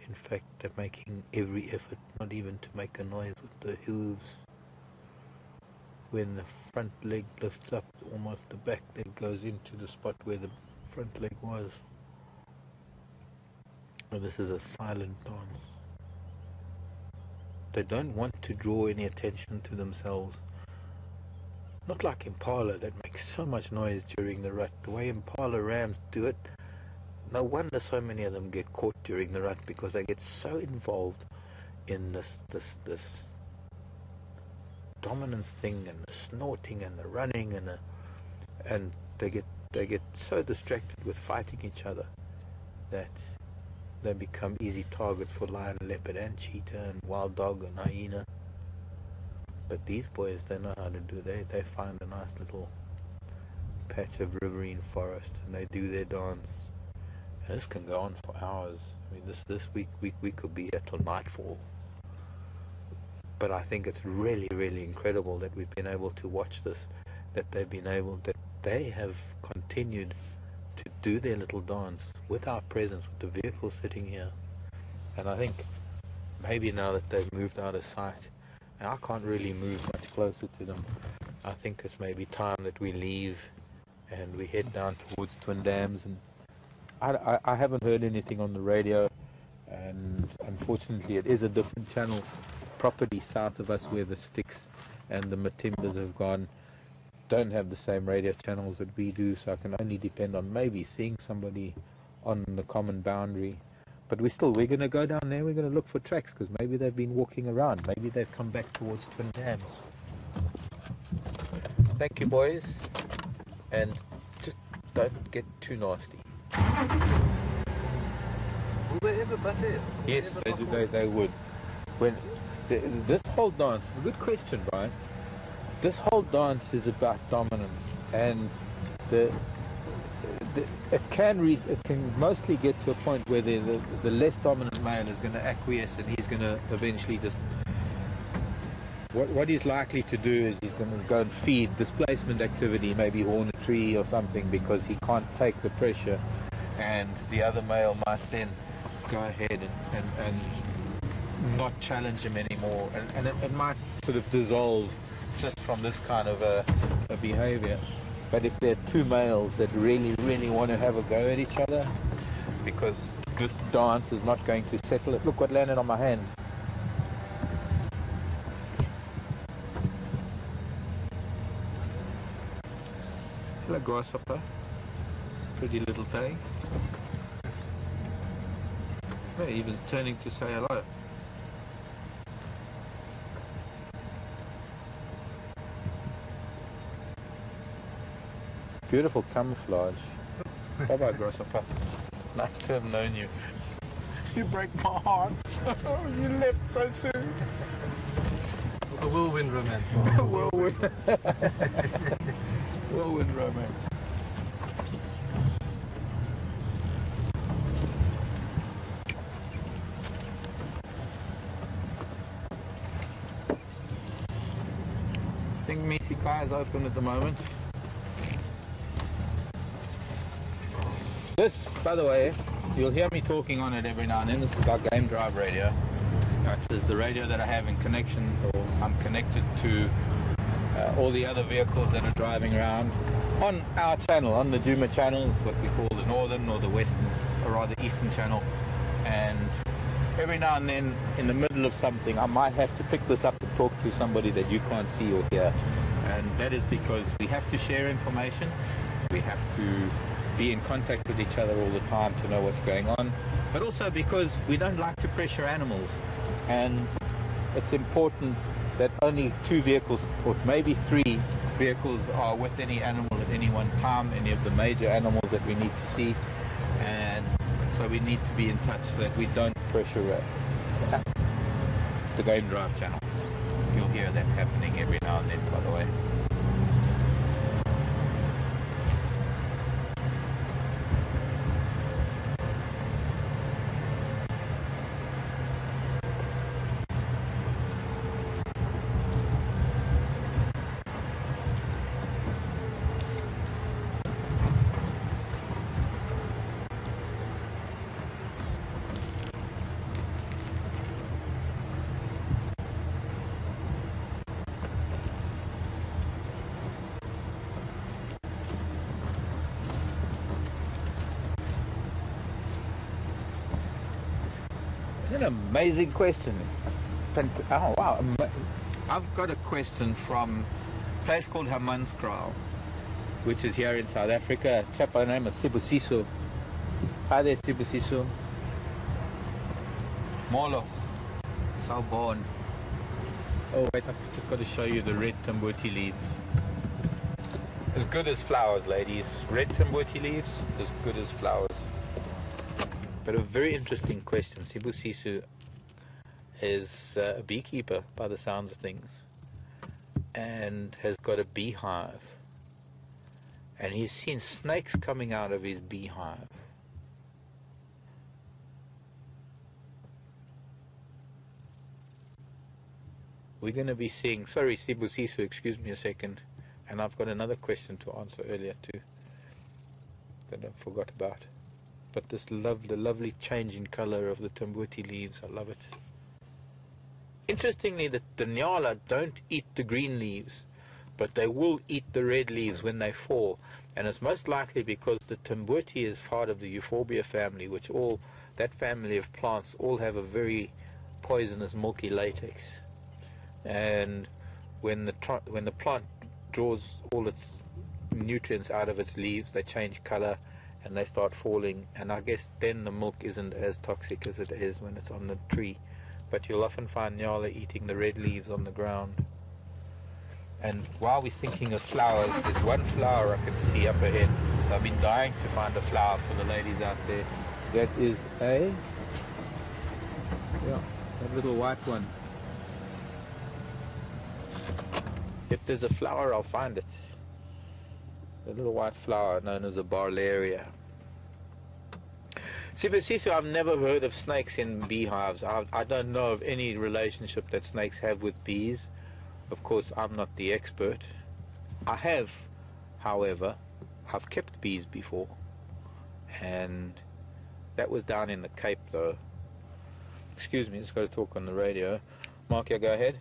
In fact, they're making every effort not even to make a noise with the hooves. When the front leg lifts up, almost the back leg goes into the spot where the front leg was. And this is a silent dance. They don't want to draw any attention to themselves. Not like Impala that makes so much noise during the rut. The way Impala rams do it, no wonder so many of them get caught during the rut, because they get so involved in this dominance thing, and the snorting and the running, and they get so distracted with fighting each other that they become easy targets for lion, leopard and cheetah and wild dog and hyena. But these boys, they know how to do. They find a nice little patch of riverine forest and they do their dance. And this can go on for hours. I mean, this week we could be here till nightfall. But I think it's really, really incredible that we've been able to watch this, that they have continued to do their little dance with our presence, with the vehicle sitting here. And I think maybe now that they've moved out of sight, and I can't really move much closer to them, I think it's maybe time that we leave and we head down towards Twin Dams. And I haven't heard anything on the radio, and unfortunately it is a different channel property south of us where the Sticks and the Matimbas have gone. Don't have the same radio channels that we do, so I can only depend on maybe seeing somebody on the common boundary. But we're going to go down there, we're going to look for tracks, because maybe they've been walking around, maybe they've come back towards Twin Dams. Thank you, boys, and just don't get too nasty. Will they ever butt heads? Yes, they would. When this whole dance, a good question, Brian. This whole dance is about dominance, and it can mostly get to a point where the less dominant male is going to acquiesce, and he's going to eventually just, what he's likely to do is he's going to go and feed displacement activity, maybe horn a tree or something, because he can't take the pressure, and the other male might then go ahead and not challenge him anymore, and it might sort of dissolve just from this kind of a behavior. But if there are two males that really, really want to have a go at each other, because this dance is not going to settle it. Look what landed on my hand. Hello, grasshopper. Pretty little thing. Well, even turning to say hello. Beautiful camouflage. Bye-bye, grasshopper. Nice to have known you. You break my heart. You left so soon. A whirlwind romance. Whirlwind. Whirlwind romance. I think Misikai is open at the moment. This, by the way, you'll hear me talking on it every now and then. This is our game drive radio. This is the radio that I have in connection, or I'm connected to all the other vehicles that are driving around on our channel, on the Juma channel. It's what we call the northern or the western, or rather eastern channel. And every now and then, in the middle of something, I might have to pick this up and talk to somebody that you can't see or hear. And that is because we have to share information. We have to be in contact with each other all the time to know what's going on, but also because we don't like to pressure animals. And it's important that only 2 vehicles or maybe 3 vehicles are with any animal at any one time, any of the major animals that we need to see, and so we need to be in touch so that we don't pressure the game drive channel. You'll hear that happening every now and then, by the way. An amazing question. Oh wow, I've got a question from a place called Hammanskraal, which is here in South Africa. A chap by the name of Sibusiso. Hi there, Sibusiso. Molo. Sawubona. Oh wait, I've just got to show you the red tambuti leaves. As good as flowers, ladies. Red tambuti leaves, as good as flowers. But a very interesting question. Sibusiso is a beekeeper by the sounds of things, and has got a beehive, and he's seen snakes coming out of his beehive. We're going to be seeing, sorry Sibusiso, excuse me a second, and I've got another question to answer earlier too that I forgot about. But this lovely change in color of the tambuti leaves, I love it. Interestingly, the nyala don't eat the green leaves, but they will eat the red leaves when they fall, and it's most likely because the tambuti is part of the euphorbia family, which that family of plants all have a very poisonous milky latex, and when the plant draws all its nutrients out of its leaves, they change color and they start falling, and I guess then the milk isn't as toxic as it is when it's on the tree. But you'll often find nyala eating the red leaves on the ground. And while we're thinking of flowers, there's one flower I can see up ahead. I've been dying to find a flower for the ladies out there. That is that little white one. If there's a flower, I'll find it. A little white flower known as a barlaria. Sibusiso, I've never heard of snakes in beehives. I don't know of any relationship that snakes have with bees. Of course, I'm not the expert. I have, however, I've kept bees before, and that was down in the Cape though. Excuse me, just got to talk on the radio. Mark, yeah, go ahead.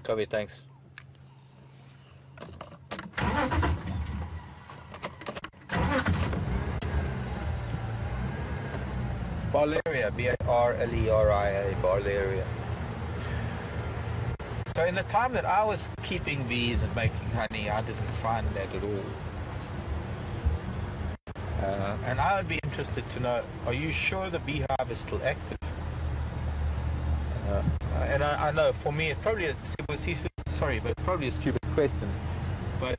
Copy, thanks. Barlaria, B-A-R-L-E-R-I-A, Barlaria. So in the time that I was keeping bees and making honey, I didn't find that at all. And I would be interested to know, are you sure the beehive is still active? And I know for me it's probably probably a stupid question, but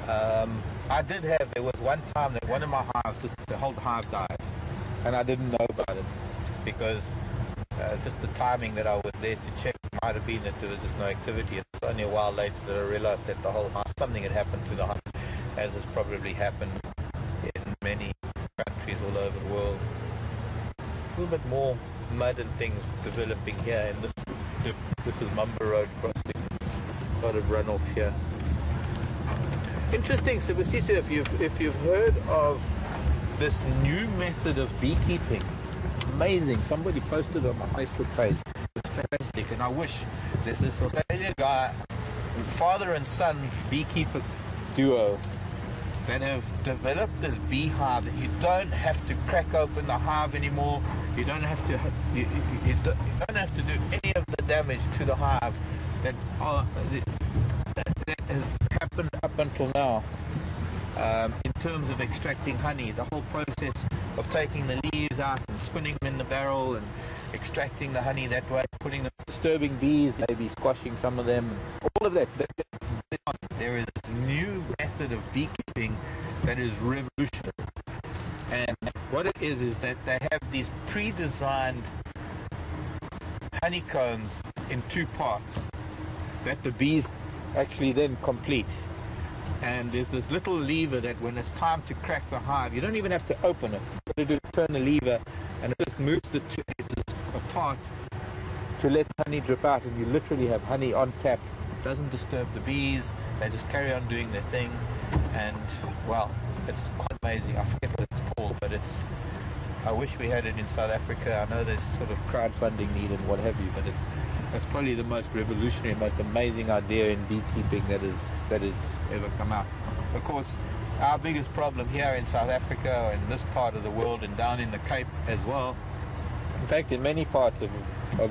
there was one time that one of my hives, the whole hive died, and I didn't know about it because just the timing that I was there to check might have been that there was just no activity. It was only a while later that I realized that the whole hive, something had happened to the hive, as has probably happened in many countries all over the world. A little bit more mud and things developing here, and this is Mumba Road crossing. A lot of runoff here. Interesting, Sibusiso, if you've heard of this new method of beekeeping, amazing. Somebody posted on my Facebook page. It's fantastic, and I wish there's this Australian guy, father and son beekeeper duo, that have developed this beehive that you don't have to crack open the hive anymore. You don't have to you don't have to do any of the damage to the hive that has happened up until now in terms of extracting honey. The whole process of taking the leaves out and spinning them in the barrel and extracting the honey that way, putting them, disturbing bees, maybe squashing some of them, all of that. There is a new method of beekeeping that is revolutionary. And what it is that they have these pre-designed honeycombs in two parts that the bees actually then complete. And there's this little lever that when it's time to crack the hive, you don't even have to open it. What you do is turn the lever and it just moves the two edges apart to let honey drip out, and you literally have honey on tap. It doesn't disturb the bees, they just carry on doing their thing. And well, it's quite amazing. I forget what it's called, but I wish we had it in South Africa. I know there's sort of crowdfunding need and what have you, but it's probably the most revolutionary, most amazing idea in beekeeping that is ever come out. Of course, our biggest problem here in South Africa and this part of the world and down in the Cape as well, in fact in many parts of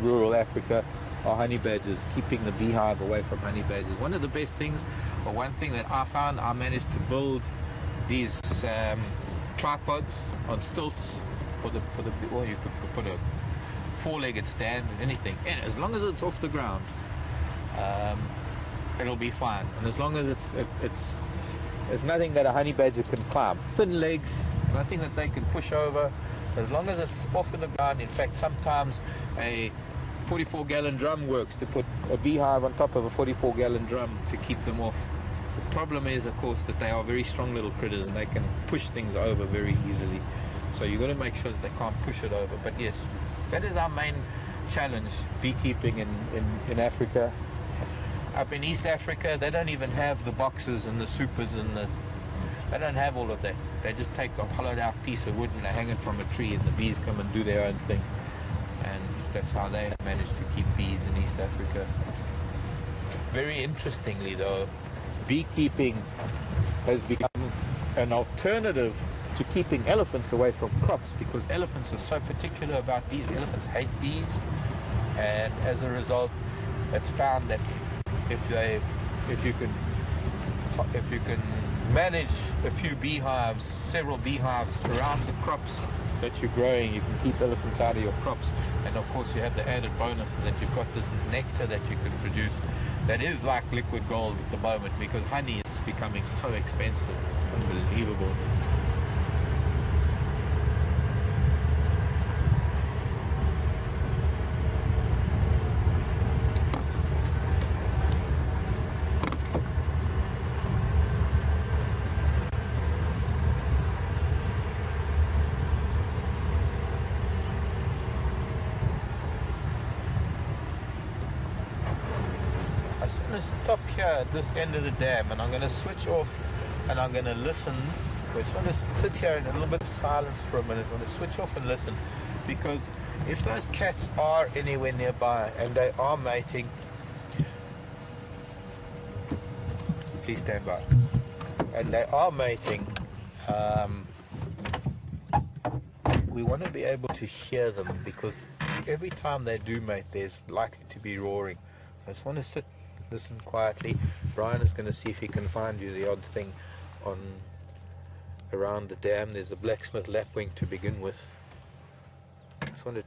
rural Africa, are honey badgers, keeping the beehive away from honey badgers. One of the best things, or one thing that I found, I managed to build these tripods on stilts for the or you could put a four-legged stand, anything, and as long as it's off the ground, it'll be fine. And as long as it's nothing that a honey badger can climb, thin legs, nothing that they can push over, as long as it's off of the ground. In fact, sometimes a 44-gallon drum works, to put a beehive on top of a 44-gallon drum to keep them off. The problem is, of course, that they are very strong little critters and they can push things over very easily. So you've got to make sure that they can't push it over. But yes, that is our main challenge, beekeeping in Africa. Up in East Africa, they don't even have the boxes and the supers and they don't have all of that. They just take a hollowed out piece of wood and they hang it from a tree and the bees come and do their own thing. And that's how they manage to keep bees in East Africa. Very interestingly though, beekeeping has become an alternative to keeping elephants away from crops, because elephants are so particular about bees. Elephants hate bees, and as a result, it's found that if you can manage a few beehives, several beehives around the crops that you're growing, you can keep elephants out of your crops. And of course, you have the added bonus that you've got this nectar that you can produce that is like liquid gold at the moment, because honey is becoming so expensive. It's unbelievable. Stop here at this end of the dam, and I'm going to switch off and I'm going to listen. I just want to sit here in a little bit of silence for a minute. I want to switch off and listen, because if those cats are anywhere nearby and they are mating, please stand by, and they are mating, we want to be able to hear them, because every time they do mate there's likely to be roaring. So I just want to sit, listen quietly. Brian is going to see if he can find you the odd thing on around the dam. There's a blacksmith lapwing to begin with. I just want to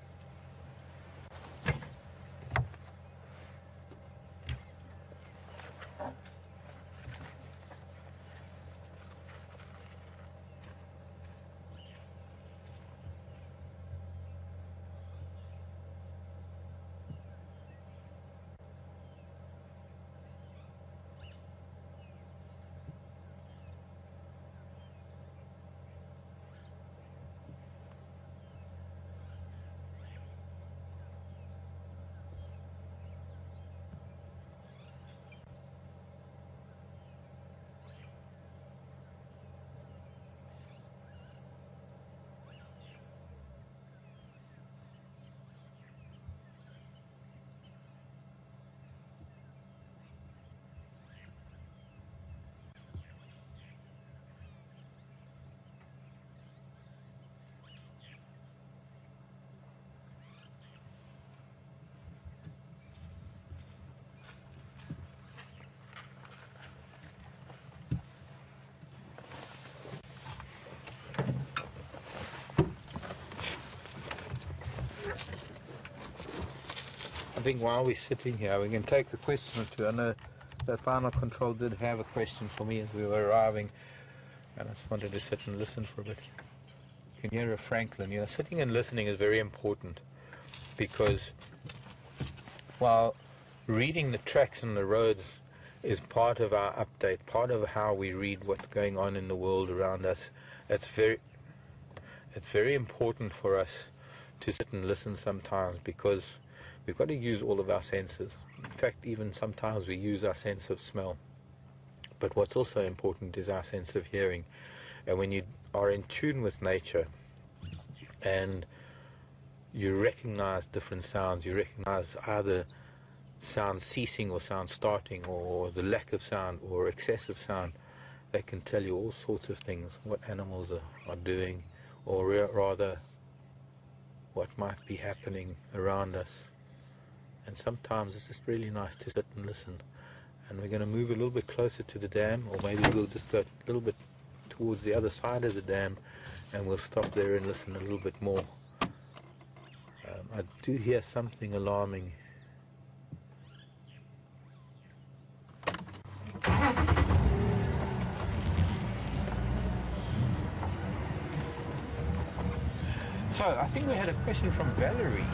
think while we're sitting here, we can take a question or two. I know that final control did have a question for me as we were arriving, and I just wanted to sit and listen for a bit. You can hear a Franklin. You know, sitting and listening is very important, because while reading the tracks and the roads is part of our update, part of how we read what's going on in the world around us, it's very important for us to sit and listen sometimes, because we've got to use all of our senses. In fact, even sometimes we use our sense of smell. But what's also important is our sense of hearing. And when you are in tune with nature and you recognize different sounds, you recognize either sound ceasing or sound starting, or the lack of sound or excessive sound, they can tell you all sorts of things, what animals are doing, or rather what might be happening around us. And sometimes it's just really nice to sit and listen. And we're going to move a little bit closer to the dam, or maybe we'll just go a little bit towards the other side of the dam, and we'll stop there and listen a little bit more. I do hear something alarming. So, I think we had a question from Valerie.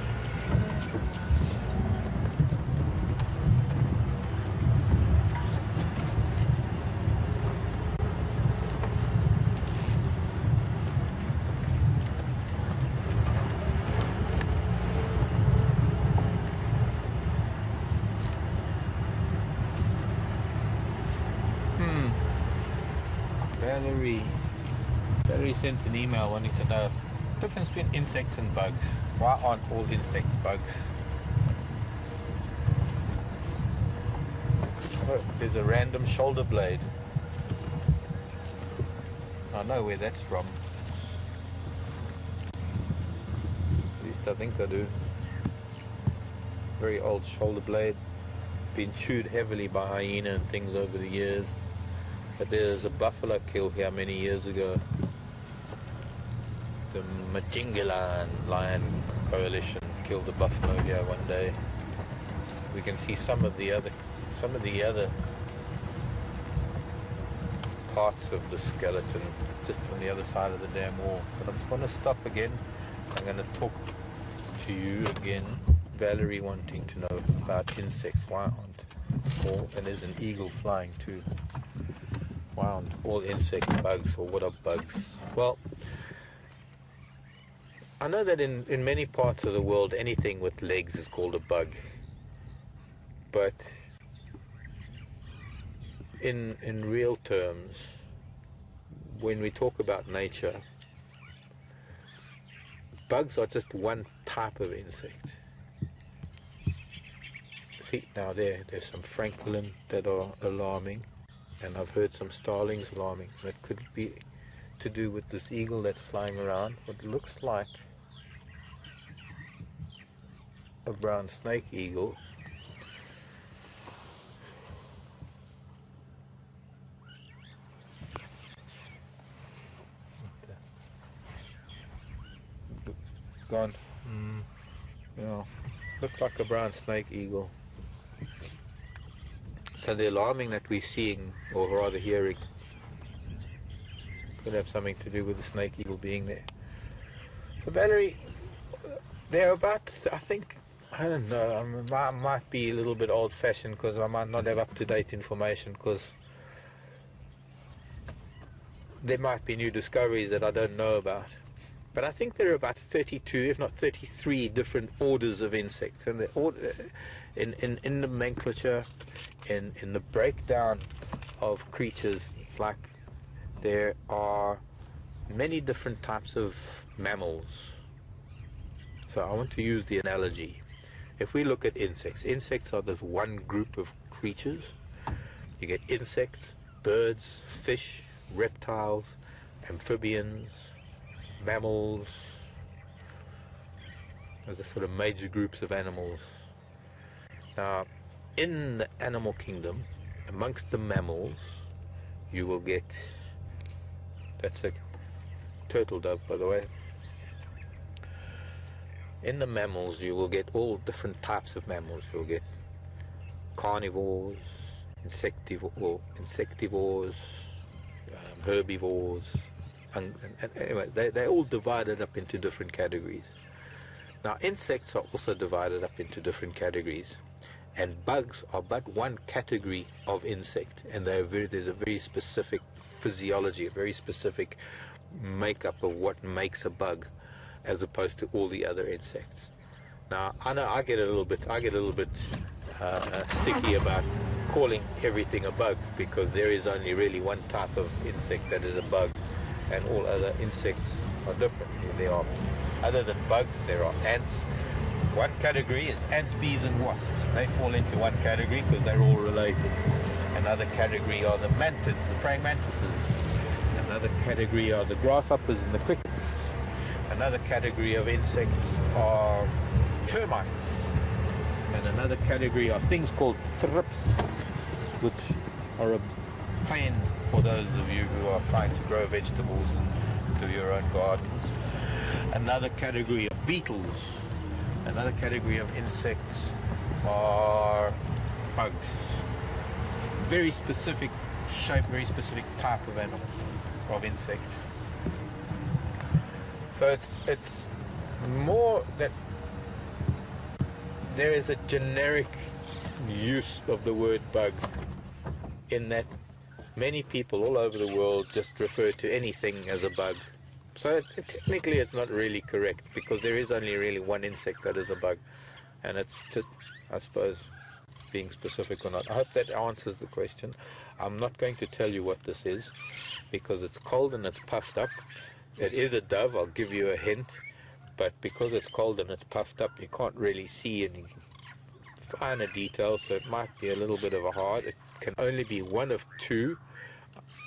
Valerie sent an email wanting to know the difference between insects and bugs. Why aren't all insects bugs? Oh, there's a random shoulder blade. I know where that's from. At least I think I do. Very old shoulder blade. Been chewed heavily by hyena and things over the years. But there's a buffalo kill here many years ago. The Majingala Lion Coalition killed a buffalo here one day. We can see some of the other parts of the skeleton just on the other side of the dam wall. But I'm going to stop again. I'm going to talk to you again. Valerie wanting to know about insects. Why aren't all, and there's an eagle flying too. Why aren't all insects bugs, or what are bugs? Well, I know that in many parts of the world, anything with legs is called a bug. But in real terms, when we talk about nature, bugs are just one type of insect. See, now there's some francolin that are alarming, and I've heard some starlings alarming. That could be to do with this eagle that's flying around. What looks like a brown snake eagle. Gone. Yeah, looked like a brown snake eagle. So the alarming that we're seeing, or rather hearing, could have something to do with the snake eagle being there. So Valerie, they're about, I don't know, I might be a little bit old-fashioned because I might not have up-to-date information, because there might be new discoveries that I don't know about. But I think there are about 32, if not 33, different orders of insects, and in the nomenclature, in the breakdown of creatures. It's like there are many different types of mammals. So I want to use the analogy. If we look at insects, insects are this one group of creatures. You get insects, birds, fish, reptiles, amphibians, mammals. Those are sort of major groups of animals. Now, in the animal kingdom, amongst the mammals, you will get, that's a turtle dove, by the way, In the mammals, you will get all different types of mammals. You'll get carnivores, insectivores, herbivores. And anyway, they're all divided up into different categories. Now, insects are also divided up into different categories, and bugs are but one category of insect, and there's a very specific physiology, a very specific makeup of what makes a bug, as opposed to all the other insects. Now, I know I get a little bit sticky about calling everything a bug, because there is only really one type of insect that is a bug, and all other insects are different. There are, other than bugs, there are ants. One category is ants, bees, and wasps. They fall into one category because they're all related. Another category are the mantids, the praying mantises. Another category are the grasshoppers and the crickets. Another category of insects are termites. And another category are things called thrips, which are a pain for those of you who are trying to grow vegetables and do your own gardens. Another category of beetles. Another category of insects are bugs. Very specific shape, very specific type of animal, of insect. So it's more that there is a generic use of the word bug, in that many people all over the world just refer to anything as a bug. So technically it's not really correct, because there is only really one insect that is a bug, and it's just, I suppose, being specific or not. I hope that answers the question. I'm not going to tell you what this is, because it's cold and it's puffed up. It is a dove, I'll give you a hint, but because it's cold and it's puffed up, you can't really see any finer details, so it might be a little bit of a hard. It can only be one of two,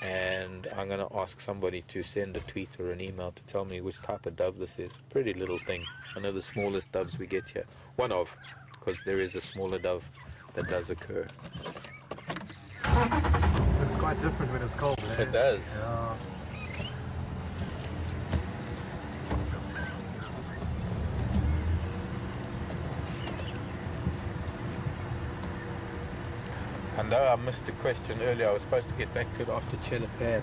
and I'm going to ask somebody to send a tweet or an email to tell me which type of dove this is. Pretty little thing. One of the smallest doves we get here. One of, because there is a smaller dove that does occur. It's quite different when it's cold. Eh? It does. Yeah. I know I missed the question earlier. I was supposed to get back to it after Chelapad.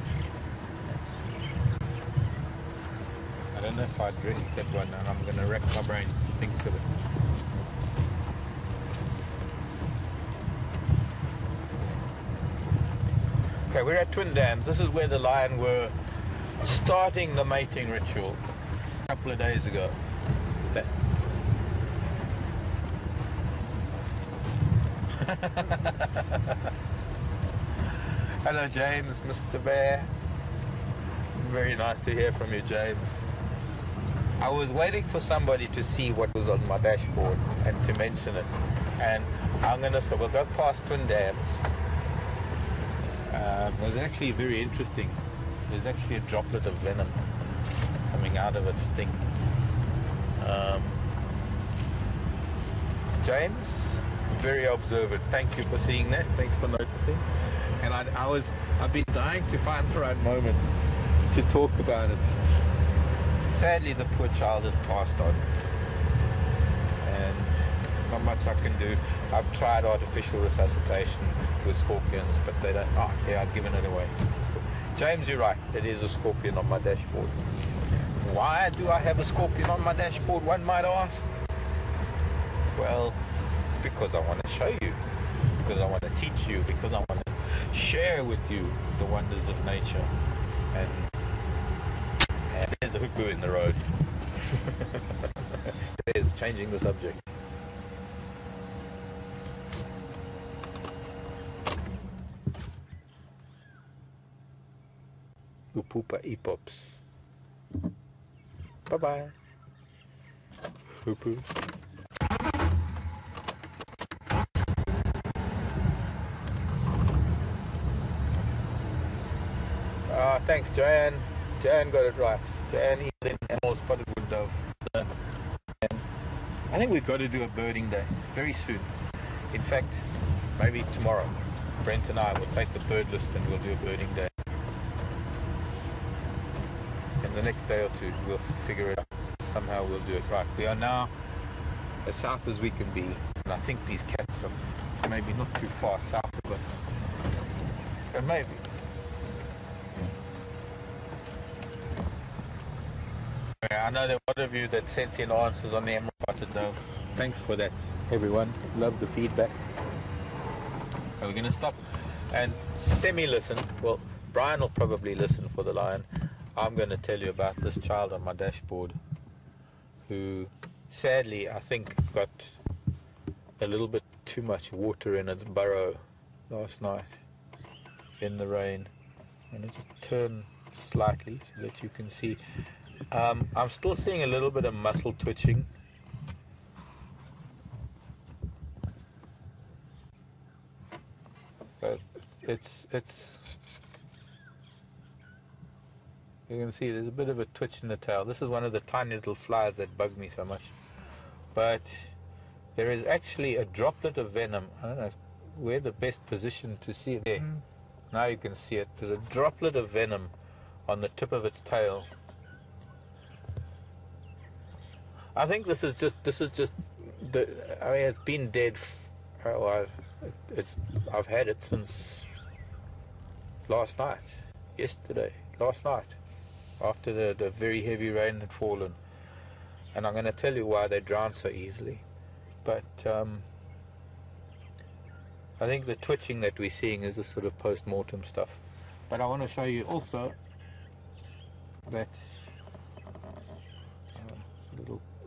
I don't know if I addressed that one, and I'm going to rack my brain to think of it. Okay, we're at Twin Dams. This is where the lion were starting the mating ritual a couple of days ago. Hello James, Mr. Bear. Very nice to hear from you, James. I was waiting for somebody to see what was on my dashboard and to mention it, and I'm going to stop. We'll go past Twin Dams. It was actually very interesting. There's actually a droplet of venom coming out of its sting. James, very observant. Thank you for seeing that. Thanks for noticing. And I've been dying to find the right moment to talk about it. Sadly, the poor child has passed on, and not much I can do. I've tried artificial resuscitation with scorpions, but they don't. Oh, yeah, I've given it away. It's a scorpion. James, you're right. It is a scorpion on my dashboard. Why do I have a scorpion on my dashboard, one might ask? Well, because I want to show you, because I want to teach you, because I want to share with you the wonders of nature. And there's a hoopoo in the road. There's changing the subject. Hoopopa epops. Bye bye. Hoopoo. Thanks, Joanne. Joanne got it right. Joanne Evelyn and all spotted wood dove. And I think we've got to do a birding day very soon. In fact, maybe tomorrow. Brent and I will take the bird list and we'll do a birding day. In the next day or two, we'll figure it out. Somehow we'll do it right. We are now as south as we can be. And I think these cats are maybe not too far south of us. And maybe. Yeah, I know there were a lot of you that sent in answers on the emerald spotted dove. Thanks for that, everyone. Love the feedback. We're going to stop and semi-listen. Well, Brian will probably listen for the lion. I'm going to tell you about this child on my dashboard who sadly I think got a little bit too much water in its burrow last night in the rain. I'm going to just turn slightly so that you can see. I'm still seeing a little bit of muscle twitching. But it's you can see there's a bit of a twitch in the tail. This is one of the tiny little flies that bug me so much. But there is actually a droplet of venom. I don't know where the best position to see it. There. Now you can see it. There's a droplet of venom on the tip of its tail. I think this is just the. I mean, it's been dead. I've had it since last night, last night, after the very heavy rain had fallen. And I'm going to tell you why they drown so easily. But I think the twitching that we're seeing is a sort of post-mortem stuff. But I want to show you also that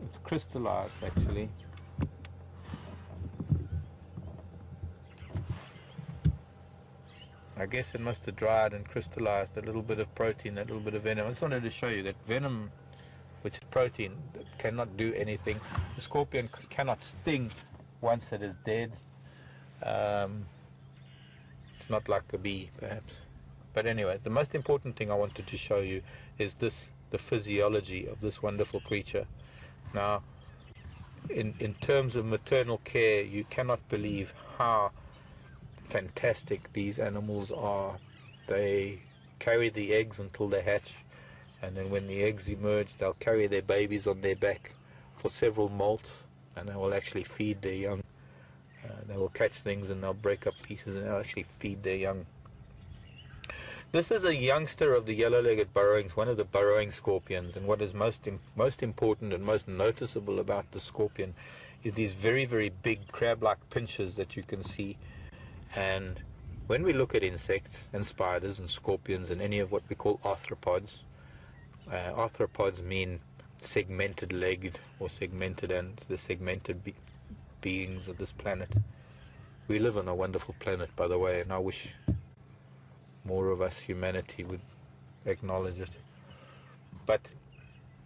it's crystallized actually. I guess it must have dried and crystallized a little bit of protein, that little bit of venom. I just wanted to show you that venom, which is protein, cannot do anything. The scorpion cannot sting once it is dead. It's not like a bee, perhaps. But anyway, the most important thing I wanted to show you is this, the physiology of this wonderful creature. Now, in terms of maternal care, you cannot believe how fantastic these animals are. They carry the eggs until they hatch, and then when the eggs emerge, they'll carry their babies on their back for several molts, and they will actually feed their young. They will catch things and they'll break up pieces and they'll actually feed their young. This is a youngster of the yellow-legged burrowings, one of the burrowing scorpions, and what is most important and most noticeable about the scorpion is these very, very big crab-like pinchers that you can see. And when we look at insects and spiders and scorpions and any of what we call arthropods, arthropods mean segmented-legged or segmented, and the segmented beings of this planet. We live on a wonderful planet, by the way, and I wish more of us, humanity, would acknowledge it. But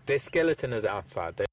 their skeleton is outside.